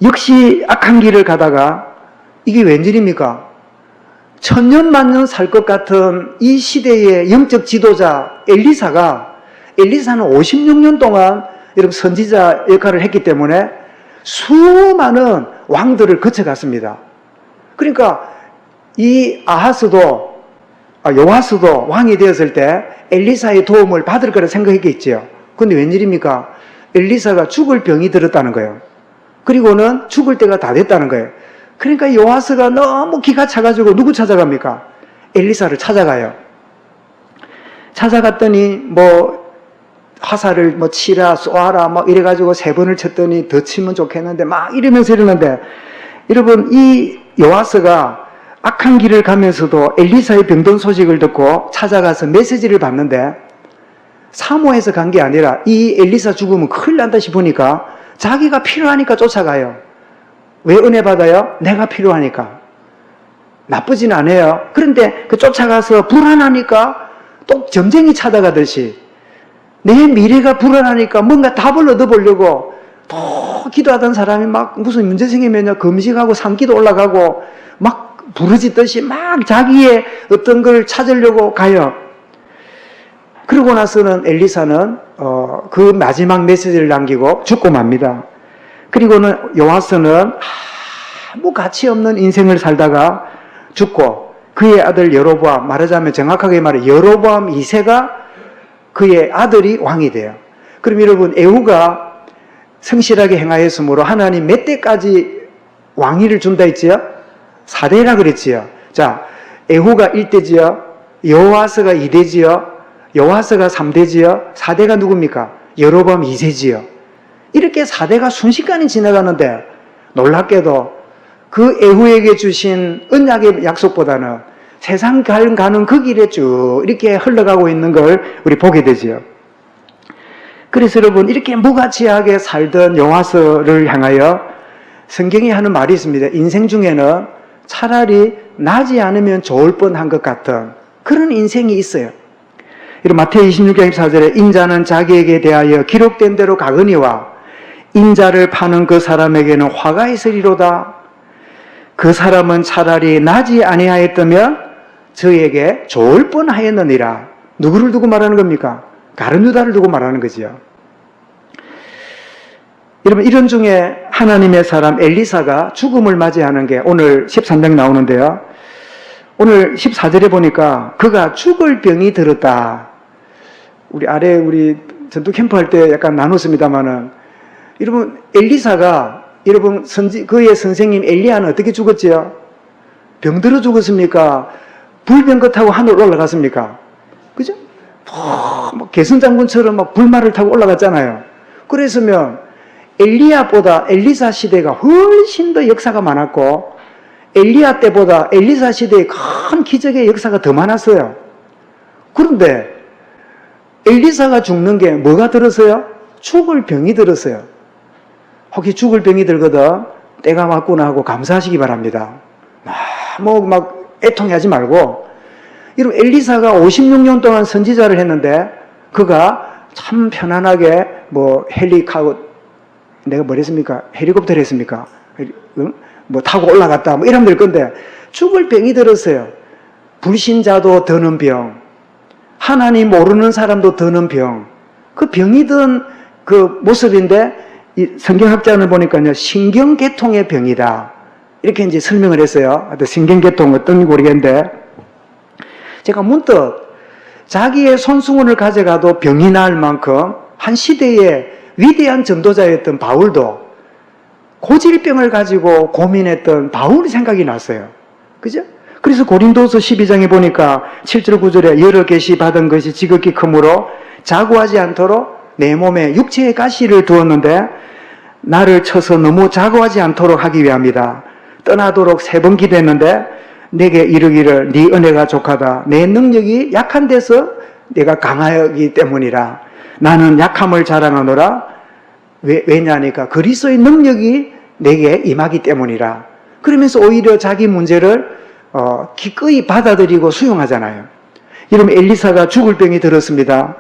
역시 악한 길을 가다가 이게 웬일입니까? 천년 만년 살 것 같은 이 시대의 영적 지도자 엘리사는 56년 동안 여러분 선지자 역할을 했기 때문에 수많은 왕들을 거쳐갔습니다. 그러니까 이 요아스도 왕이 되었을 때 엘리사의 도움을 받을 거라 생각했겠지요. 근데 웬일입니까? 엘리사가 죽을 병이 들었다는 거예요. 그리고는 죽을 때가 다 됐다는 거예요. 그러니까 요아스가 너무 기가 차가지고 누구 찾아갑니까? 엘리사를 찾아가요. 찾아갔더니 화살을 치라 쏘아라 이래가지고 3번을 쳤더니 더 치면 좋겠는데 막 이러면서 이러는데, 여러분 이 요아스가 악한 길을 가면서도 엘리사의 병든 소식을 듣고 찾아가서 메시지를 받는데, 사모해서 간 게 아니라 이 엘리사 죽으면 큰일 난다 싶으니까 자기가 필요하니까 쫓아가요. 왜 은혜 받아요? 내가 필요하니까. 나쁘진 않아요. 그런데 그 쫓아가서 불안하니까 또 점쟁이 찾아가듯이 내 미래가 불안하니까 뭔가 답을 얻어보려고 또 기도하던 사람이 막 무슨 문제 생기면 금식하고 산기도 올라가고 막 부르짖듯이 막 자기의 어떤 걸 찾으려고 가요. 그러고 나서는 엘리사는 그 마지막 메시지를 남기고 죽고 맙니다. 그리고는 요아스는 아무 가치 없는 인생을 살다가 죽고, 그의 아들 여로보암, 말하자면 정확하게 말해 여로보암 2세가 그의 아들이 왕이 돼요. 그럼 여러분, 에후가 성실하게 행하였으므로 하나님 몇 대까지 왕위를 준다 했지요? 4대라 그랬지요. 자, 에후가 1대지요, 여호아스가 2대지요, 여호아스가 3대지요, 4대가 누굽니까? 여로보암 2세지요. 이렇게 4대가 순식간에 지나가는데 놀랍게도 그 에후에게 주신 언약의 약속보다는 세상 가는 그 길에 쭉 이렇게 흘러가고 있는 걸 우리 보게 되지요. 그래서 여러분, 이렇게 무가치하게 살던 요아스를 향하여 성경이 하는 말이 있습니다. 인생 중에는 차라리 나지 않으면 좋을 뻔한 것 같은 그런 인생이 있어요. 마태복음 26장 24절에 인자는 자기에게 대하여 기록된 대로 가거니와 인자를 파는 그 사람에게는 화가 있으리로다. 그 사람은 차라리 나지 아니하였다면 저에게 좋을 뻔하였느니라. 누구를 두고 말하는 겁니까? 가룟 유다를 두고 말하는 거지요. 여러분, 이런 중에 하나님의 사람 엘리사가 죽음을 맞이하는 게 오늘 13장 나오는데요. 오늘 14절에 보니까 그가 죽을 병이 들었다. 우리 전투 캠프 할 때 약간 나눴습니다만은, 여러분, 엘리사가, 여러분, 그의 선생님 엘리야는 어떻게 죽었지요? 병들어 죽었습니까? 불병거 타고 하늘 올라갔습니까? 그죠? 개선장군처럼 막 불말을 타고 올라갔잖아요. 그랬으면 엘리야보다 엘리사 시대가 훨씬 더 역사가 많았고, 엘리야 때보다 엘리사 시대의 큰 기적의 역사가 더 많았어요. 그런데 엘리사가 죽는 게 뭐가 들었어요? 죽을 병이 들었어요. 혹시 죽을 병이 들거든 때가 왔구나 하고 감사하시기 바랍니다. 막 애통하지 말고. 여러분, 엘리사가 56년 동안 선지자를 했는데 그가 참 편안하게 내가 뭐랬습니까? 헬리콥터를 했습니까? 타고 올라갔다 이러면 될 건데 죽을 병이 들었어요. 불신자도 드는 병, 하나님 모르는 사람도 드는 병, 그 병이 든 그 모습인데 이 성경학자를 보니까요, 신경계통의 병이다. 이렇게 이제 설명을 했어요. 신경계통 어떤 모르겠는데, 제가 문득 자기의 손수건을 가져가도 병이 나을 만큼 한 시대의 위대한 전도자였던 바울도 고질병을 가지고 고민했던 바울이 생각이 났어요. 그죠? 그래서 고린도서 12장에 보니까 7절 9절에 여러 계시 받은 것이 지극히 크므로 자고하지 않도록 내 몸에 육체의 가시를 두었는데 나를 쳐서 너무 자고하지 않도록 하기 위함이다. 떠나도록 3번 기도했는데 내게 이르기를 네 은혜가 족하다. 내 능력이 약한 데서 내가 강하기 때문이라. 나는 약함을 자랑하노라. 왜냐하니까 그리스도의 능력이 내게 임하기 때문이라. 그러면서 오히려 자기 문제를 기꺼이 받아들이고 수용하잖아요. 여러분, 엘리사가 죽을 병이 들었습니다.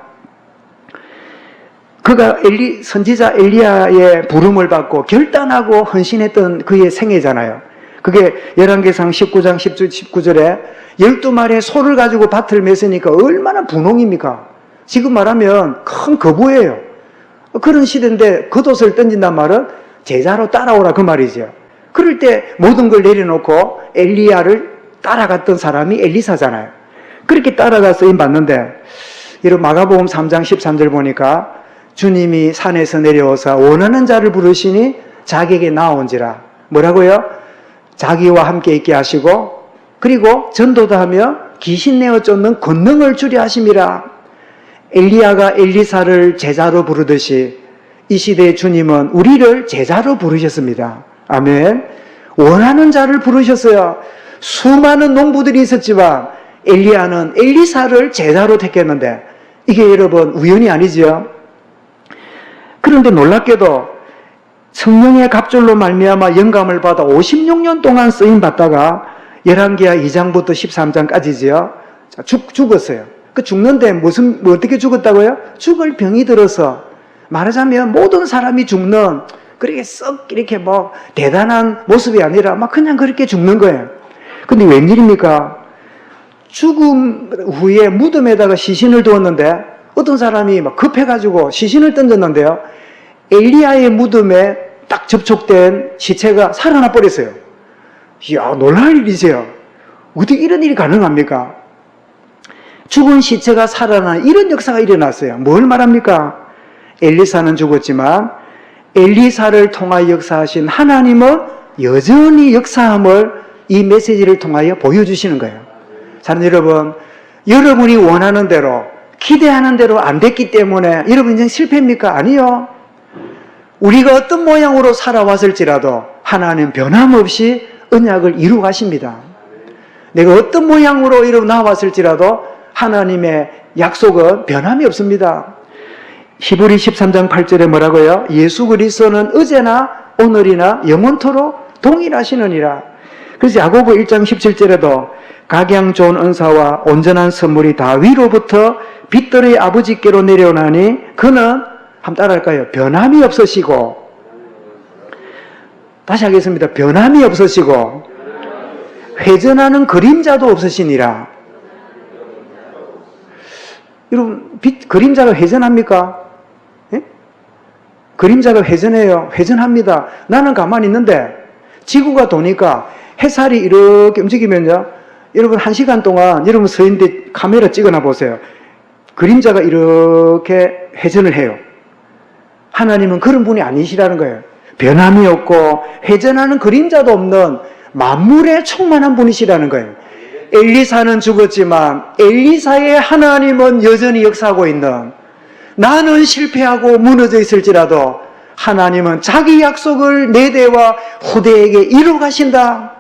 그가 선지자 엘리야의 부름을 받고 결단하고 헌신했던 그의 생애잖아요. 그게 열왕기상 19장 19절에 12마리의 소를 가지고 밭을 메으니까 얼마나 분홍입니까? 지금 말하면 큰 거부예요. 그런 시대인데 겉옷을 던진단 말은 제자로 따라오라 그 말이죠. 그럴 때 모든 걸 내려놓고 엘리야를 따라갔던 사람이 엘리사잖아요. 그렇게 따라가 쓰임 받는데 여러분 마가복음 3장 13절 보니까 주님이 산에서 내려오사 원하는 자를 부르시니 자기에게 나온지라. 뭐라고요? 자기와 함께 있게 하시고 그리고 전도도 하며 귀신 내어 쫓는 권능을 주려 하심이라. 엘리야가 엘리사를 제자로 부르듯이 이 시대의 주님은 우리를 제자로 부르셨습니다. 아멘. 원하는 자를 부르셨어요. 수많은 농부들이 있었지만 엘리야는 엘리사를 제자로 택했는데 이게 여러분 우연이 아니죠. 그런데 놀랍게도 성령의 갑절로 말미암아 영감을 받아 56년 동안 쓰임 받다가 열왕기하 2장부터 13장까지지요. 죽었어요. 그 죽는데 어떻게 죽었다고요? 죽을 병이 들어서 말하자면 모든 사람이 죽는 그렇게 썩 이렇게 뭐 대단한 모습이 아니라 막 그냥 그렇게 죽는 거예요. 근데 웬일입니까? 죽음 후에 무덤에다가 시신을 두었는데 어떤 사람이 막 급해가지고 시신을 던졌는데요. 엘리야의 무덤에 딱 접촉된 시체가 살아나 버렸어요. 이야, 놀랄 일이세요. 어떻게 이런 일이 가능합니까? 죽은 시체가 살아나는 이런 역사가 일어났어요. 뭘 말합니까? 엘리사는 죽었지만 엘리사를 통하여 역사하신 하나님은 여전히 역사함을 이 메시지를 통하여 보여주시는 거예요. 사랑하는 여러분, 여러분이 원하는 대로 기대하는 대로 안 됐기 때문에 여러분 인생 실패입니까? 아니요. 우리가 어떤 모양으로 살아왔을지라도 하나님 변함없이 언약을 이루어 가십니다. 내가 어떤 모양으로 여러분 나왔을지라도 하나님의 약속은 변함이 없습니다. 히브리 13장 8절에 뭐라고요? 예수 그리스도는 어제나 오늘이나 영원토록 동일하시느니라. 그래서 야고보 1장 17절에도 각양 좋은 은사와 온전한 선물이 다 위로부터 빛들의 아버지께로 내려오나니 그는 한번 따라할까요? 변함이 없으시고, 다시 하겠습니다. 변함이 없으시고 회전하는 그림자도 없으시니라. 여러분, 그림자가 회전합니까? 예? 그림자가 회전해요. 회전합니다. 나는 가만히 있는데 지구가 도니까 햇살이 이렇게 움직이면요, 여러분 1시간 동안 여러분 서 있는데 카메라 찍어놔 보세요. 그림자가 이렇게 회전을 해요. 하나님은 그런 분이 아니시라는 거예요. 변함이 없고 회전하는 그림자도 없는 만물에 충만한 분이시라는 거예요. 엘리사는 죽었지만 엘리사의 하나님은 여전히 역사하고 있는, 나는 실패하고 무너져 있을지라도 하나님은 자기 약속을 내 대와 후대에게 이루어 가신다.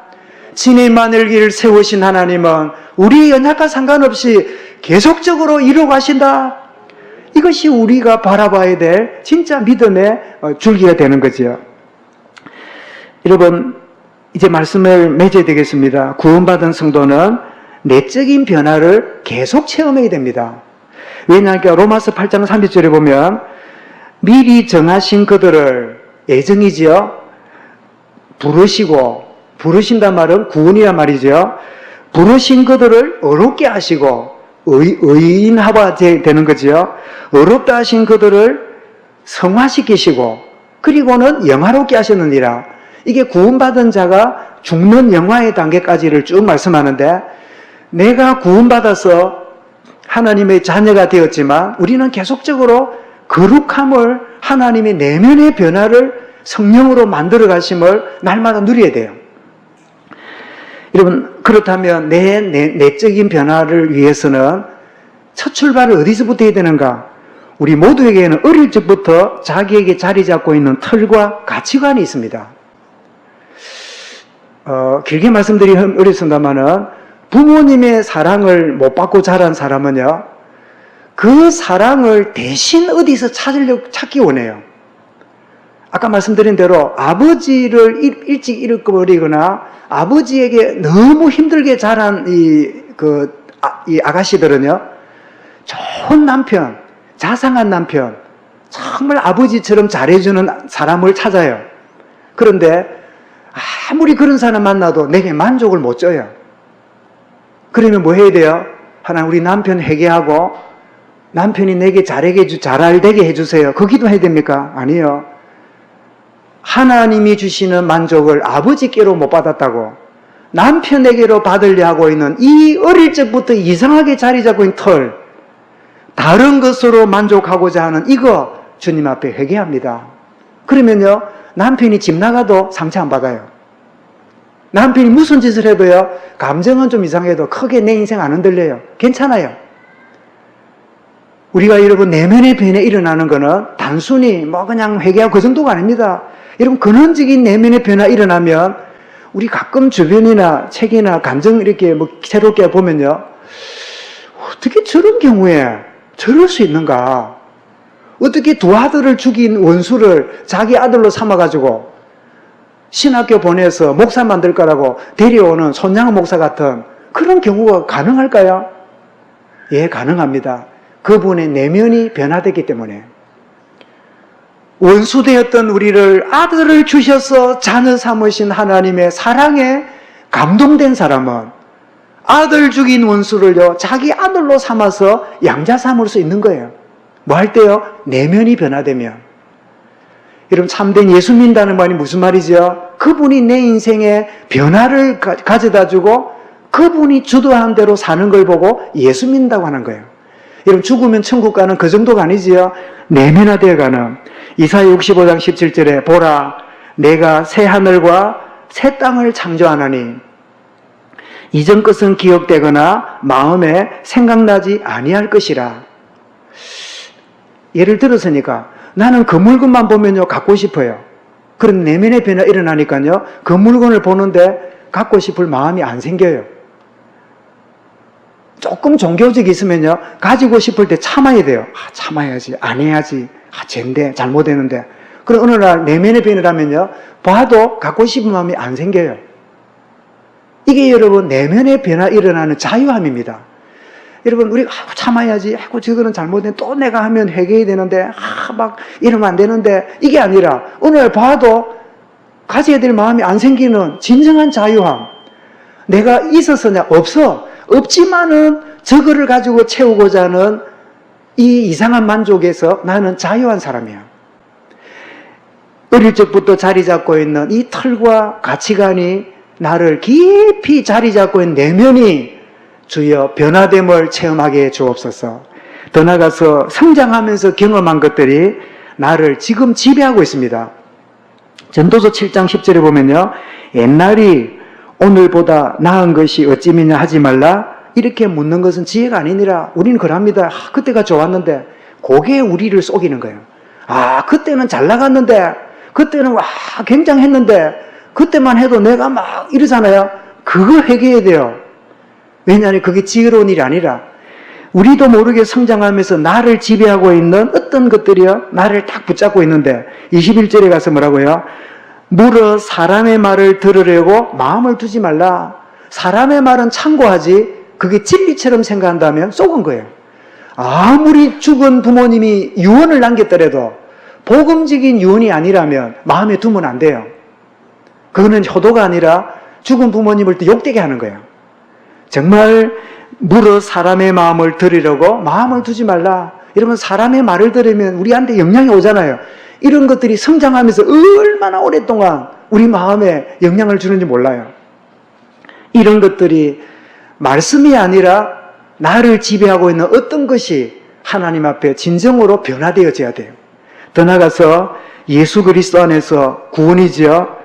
진의 마늘길을 세우신 하나님은 우리의 연약과 상관없이 계속적으로 이루어 가신다. 이것이 우리가 바라봐야 될 진짜 믿음의 줄기가 되는 거죠. 여러분, 이제 말씀을 맺어야 되겠습니다. 구원받은 성도는 내적인 변화를 계속 체험해야 됩니다. 왜냐하면 로마서 8장 30절에 보면 미리 정하신 그들을, 예정이지요, 부르신단 말은 구원이란 말이죠. 부르신 그들을 어렵게 하시고 의인화가 되는 거죠. 어렵다 하신 그들을 성화시키시고 그리고는 영화롭게 하셨느니라. 이게 구원받은 자가 죽는 영화의 단계까지를 쭉 말씀하는데, 내가 구원받아서 하나님의 자녀가 되었지만 우리는 계속적으로 거룩함을, 하나님의 내면의 변화를 성령으로 만들어 가심을 날마다 누려야 돼요. 여러분, 그렇다면 내 내적인 변화를 위해서는 첫 출발을 어디서부터 해야 되는가? 우리 모두에게는 어릴 적부터 자기에게 자리 잡고 있는 틀과 가치관이 있습니다. 길게 말씀드리면 어렵습니다만은 부모님의 사랑을 못 받고 자란 사람은요, 그 사랑을 대신 어디서 찾기 원해요. 아까 말씀드린 대로 아버지를 일찍 잃어버리거나 아버지에게 너무 힘들게 자란 이 아가씨들은요, 좋은 남편, 자상한 남편, 정말 아버지처럼 잘해주는 사람을 찾아요. 그런데 아무리 그런 사람 만나도 내게 만족을 못 줘요. 그러면 뭐 해야 돼요? 하나님, 우리 남편 회개하고 남편이 내게 잘되게 해주세요. 그 기도 해야 됩니까? 아니요. 하나님이 주시는 만족을 아버지께로 못 받았다고 남편에게로 받으려 하고 있는 이 어릴 적부터 이상하게 자리 잡고 있는 털, 다른 것으로 만족하고자 하는 이거 주님 앞에 회개합니다. 그러면요, 남편이 집 나가도 상처 안 받아요. 남편이 무슨 짓을 해도요, 감정은 좀 이상해도 크게 내 인생 안 흔들려요. 괜찮아요. 우리가 여러분 내면의 변에 일어나는 거는 단순히 뭐 그냥 회개하고 그 정도가 아닙니다. 여러분 근원적인 내면의 변화 일어나면 우리 가끔 주변이나 책이나 감정 이렇게 뭐 새롭게 보면요, 어떻게 저런 경우에 저럴 수 있는가? 어떻게 두 아들을 죽인 원수를 자기 아들로 삼아가지고 신학교 보내서 목사 만들 거라고 데려오는 손양호 목사 같은 그런 경우가 가능할까요? 예, 가능합니다. 그분의 내면이 변화됐기 때문에. 원수되었던 우리를 아들을 주셔서 자녀 삼으신 하나님의 사랑에 감동된 사람은 아들 죽인 원수를요, 자기 아들로 삼아서 양자 삼을 수 있는 거예요. 뭐 할 때요? 내면이 변화되면. 여러분, 참된 예수 믿는다는 말이 무슨 말이죠? 그분이 내 인생에 변화를 가져다 주고 그분이 주도한 대로 사는 걸 보고 예수 믿는다고 하는 거예요. 여러분, 죽으면 천국 가는 그 정도가 아니지요. 내면화되어 가는. 이사야 65장 17절에 보라, 내가 새 하늘과 새 땅을 창조하나니 이전 것은 기억되거나 마음에 생각나지 아니할 것이라. 예를 들었으니까 나는 그 물건만 보면요, 갖고 싶어요. 그런 내면의 변화가 일어나니까요, 그 물건을 보는데 갖고 싶을 마음이 안 생겨요. 조금 종교적이 있으면요, 가지고 싶을 때 참아야 돼요. 참아야지, 안 해야지, 쟨데, 잘못했는데. 그럼 어느 날 내면의 변화라면요, 봐도 갖고 싶은 마음이 안 생겨요. 이게 여러분 내면의 변화 일어나는 자유함입니다. 여러분, 우리 참아야지, 저거는 잘못했는데 또 내가 하면 회개해야 되는데 막 이러면 안 되는데, 이게 아니라 어느 날 봐도 가져야 될 마음이 안 생기는 진정한 자유함. 내가 있어서냐? 없지만은 저거를 가지고 채우고자 하는 이 이상한 만족에서 나는 자유한 사람이야. 어릴 적부터 자리 잡고 있는 이 털과 가치관이 나를 깊이 자리 잡고 있는 내면이 주여 변화됨을 체험하게 해 주옵소서. 더 나아가서 성장하면서 경험한 것들이 나를 지금 지배하고 있습니다. 전도서 7장 10절에 보면요, 옛날이 오늘보다 나은 것이 어찌미냐 하지 말라. 이렇게 묻는 것은 지혜가 아니니라. 우리는 그럽니다. 그때가 좋았는데. 그게 우리를 속이는 거예요. 그때는 잘 나갔는데, 그때는 굉장했는데, 그때만 해도 내가 막 이러잖아요. 그거 회개해야 돼요. 왜냐하면 그게 지혜로운 일이 아니라 우리도 모르게 성장하면서 나를 지배하고 있는 어떤 것들이요, 나를 딱 붙잡고 있는데, 21절에 가서 뭐라고요? 물어 사람의 말을 들으려고 마음을 두지 말라. 사람의 말은 참고하지 그게 진리처럼 생각한다면 속은 거예요. 아무리 죽은 부모님이 유언을 남겼더라도 복음적인 유언이 아니라면 마음에 두면 안 돼요. 그거는 효도가 아니라 죽은 부모님을 또 욕되게 하는 거예요. 정말 물어 사람의 마음을 들으려고 마음을 두지 말라. 여러분, 사람의 말을 들으면 우리한테 영향이 오잖아요. 이런 것들이 성장하면서 얼마나 오랫동안 우리 마음에 영향을 주는지 몰라요. 이런 것들이 말씀이 아니라 나를 지배하고 있는 어떤 것이 하나님 앞에 진정으로 변화되어져야 돼요. 더 나아가서 예수 그리스도 안에서 구원이죠.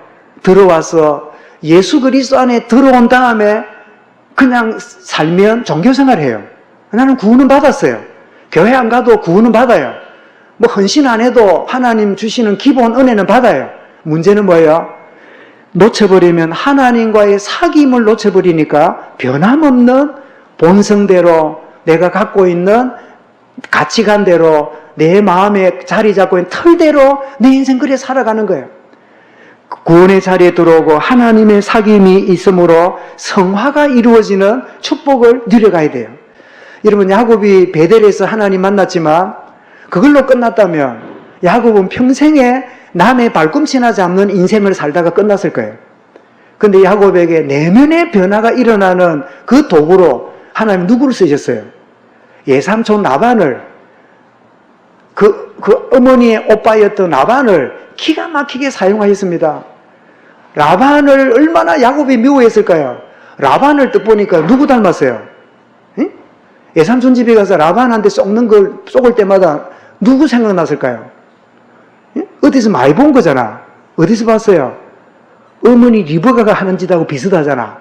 들어와서 예수 그리스도 안에 들어온 다음에 그냥 살면 종교생활을 해요. 나는 구원은 받았어요. 교회 안 가도 구원은 받아요. 뭐 헌신 안 해도 하나님 주시는 기본 은혜는 받아요. 문제는 뭐예요? 놓쳐버리면 하나님과의 사귐을 놓쳐버리니까 변함없는 본성대로 내가 갖고 있는 가치관대로 내 마음에 자리 잡고 있는 털대로 내 인생 그래 살아가는 거예요. 구원의 자리에 들어오고 하나님의 사귐이 있으므로 성화가 이루어지는 축복을 누려가야 돼요. 여러분, 야곱이 베델에서 하나님 만났지만 그걸로 끝났다면 야곱은 평생에 남의 발꿈치나 잡는 인생을 살다가 끝났을 거예요. 근데 야곱에게 내면의 변화가 일어나는 그 도구로 하나님 누구를 쓰셨어요? 예삼촌 라반을, 그 어머니의 오빠였던 라반을 기가 막히게 사용하셨습니다. 라반을 얼마나 야곱이 미워했을까요? 라반을 딱 보니까 누구 닮았어요? 응? 예삼촌 집에 가서 라반한테 쏙을 때마다 누구 생각났을까요? 응? 어디서 많이 본 거잖아. 어디서 봤어요? 어머니 리버가가 하는 짓하고 비슷하잖아.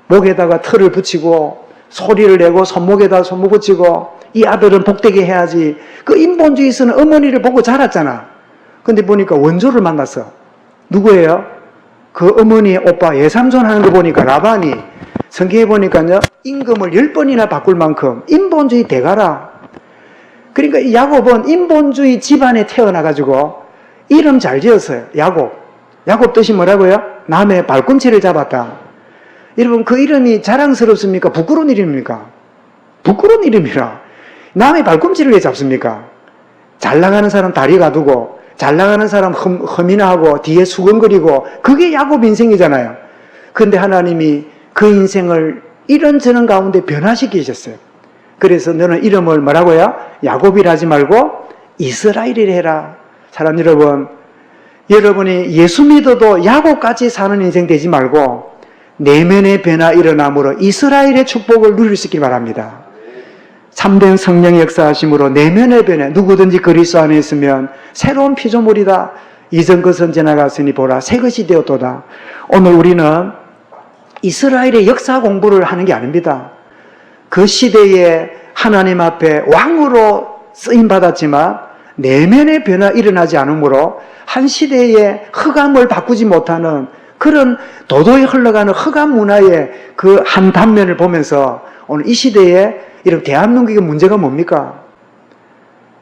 목에다가 털을 붙이고 소리를 내고 손목에다 손목 붙이고 이 아들은 복되게 해야지. 그 인본주의에서는 어머니를 보고 자랐잖아. 근데 보니까 원조를 만났어. 누구예요? 그 어머니의 오빠 예삼촌 하는 거 보니까 라반이 성경에 보니까요 임금을 10번이나 바꿀 만큼 인본주의 대가라. 그러니까 이 야곱은 인본주의 집안에 태어나가지고 이름 잘 지었어요. 야곱. 야곱 뜻이 뭐라고요? 남의 발꿈치를 잡았다. 여러분 그 이름이 자랑스럽습니까? 부끄러운 이름입니까? 부끄러운 이름이라. 남의 발꿈치를 왜 잡습니까? 잘 나가는 사람 다리 가두고 잘 나가는 사람 흠이나 하고 뒤에 수근거리고 그게 야곱 인생이잖아요. 그런데 하나님이 그 인생을 이런저런 가운데 변화시키셨어요. 그래서 너는 이름을 뭐라고요? 야곱이라 하지 말고 이스라엘이라 해라. 사람 여러분, 여러분이 예수 믿어도 야곱같이 사는 인생 되지 말고 내면의 변화 일어남으로 이스라엘의 축복을 누릴 수 있길 바랍니다. 참된 성령의 역사하심으로 내면의 변화, 누구든지 그리스도 안에 있으면 새로운 피조물이다. 이전 것은 지나갔으니 보라 새 것이 되었도다. 오늘 우리는 이스라엘의 역사 공부를 하는 게 아닙니다. 그 시대에 하나님 앞에 왕으로 쓰임받았지만 내면의 변화 일어나지 않으므로 한 시대의 흑암을 바꾸지 못하는 그런 도도히 흘러가는 흑암 문화의 그 한 단면을 보면서 오늘 이 시대에 여러분 대한민국의 문제가 뭡니까?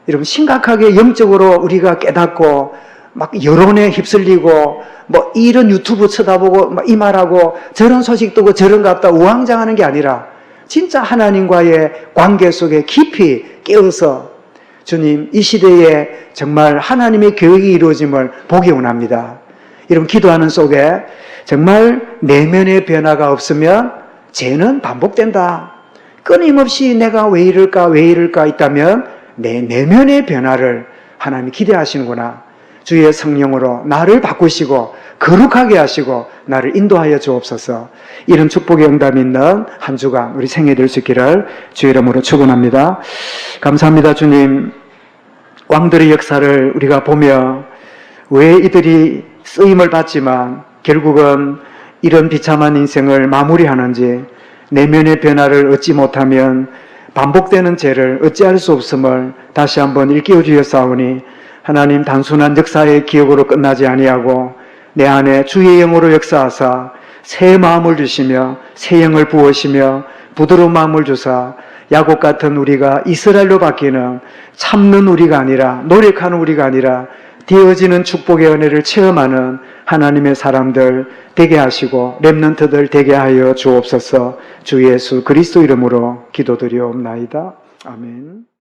여러분 심각하게 영적으로 우리가 깨닫고 막 여론에 휩쓸리고 뭐 이런 유튜브 쳐다보고 막 이 말하고 저런 소식 듣고 저런 같다 우왕좌왕하는 게 아니라 진짜 하나님과의 관계 속에 깊이 깨어서 주님 이 시대에 정말 하나님의 교육이 이루어짐을 보기 원합니다. 여러분 기도하는 속에 정말 내면의 변화가 없으면 죄는 반복된다. 끊임없이 내가 왜 이럴까 있다면 내 내면의 변화를 하나님이 기대하시는구나. 주의 성령으로 나를 바꾸시고 거룩하게 하시고 나를 인도하여 주옵소서. 이런 축복의 응답이 있는 한 주간 우리 생애 될 수 있기를 주의 이름으로 축원합니다. 감사합니다. 주님, 왕들의 역사를 우리가 보며 왜 이들이 쓰임을 받지만 결국은 이런 비참한 인생을 마무리하는지, 내면의 변화를 얻지 못하면 반복되는 죄를 어찌할 수 없음을 다시 한번 일깨워 주셨사오니 하나님 단순한 역사의 기억으로 끝나지 아니하고 내 안에 주의 영으로 역사하사 새 마음을 주시며 새 영을 부으시며 부드러운 마음을 주사 야곱 같은 우리가 이스라엘로 바뀌는 참는 우리가 아니라 노력하는 우리가 아니라 되어지는 축복의 은혜를 체험하는 하나님의 사람들 되게 하시고 렘넌트들 되게 하여 주옵소서. 주 예수 그리스도 이름으로 기도드리옵나이다. 아멘.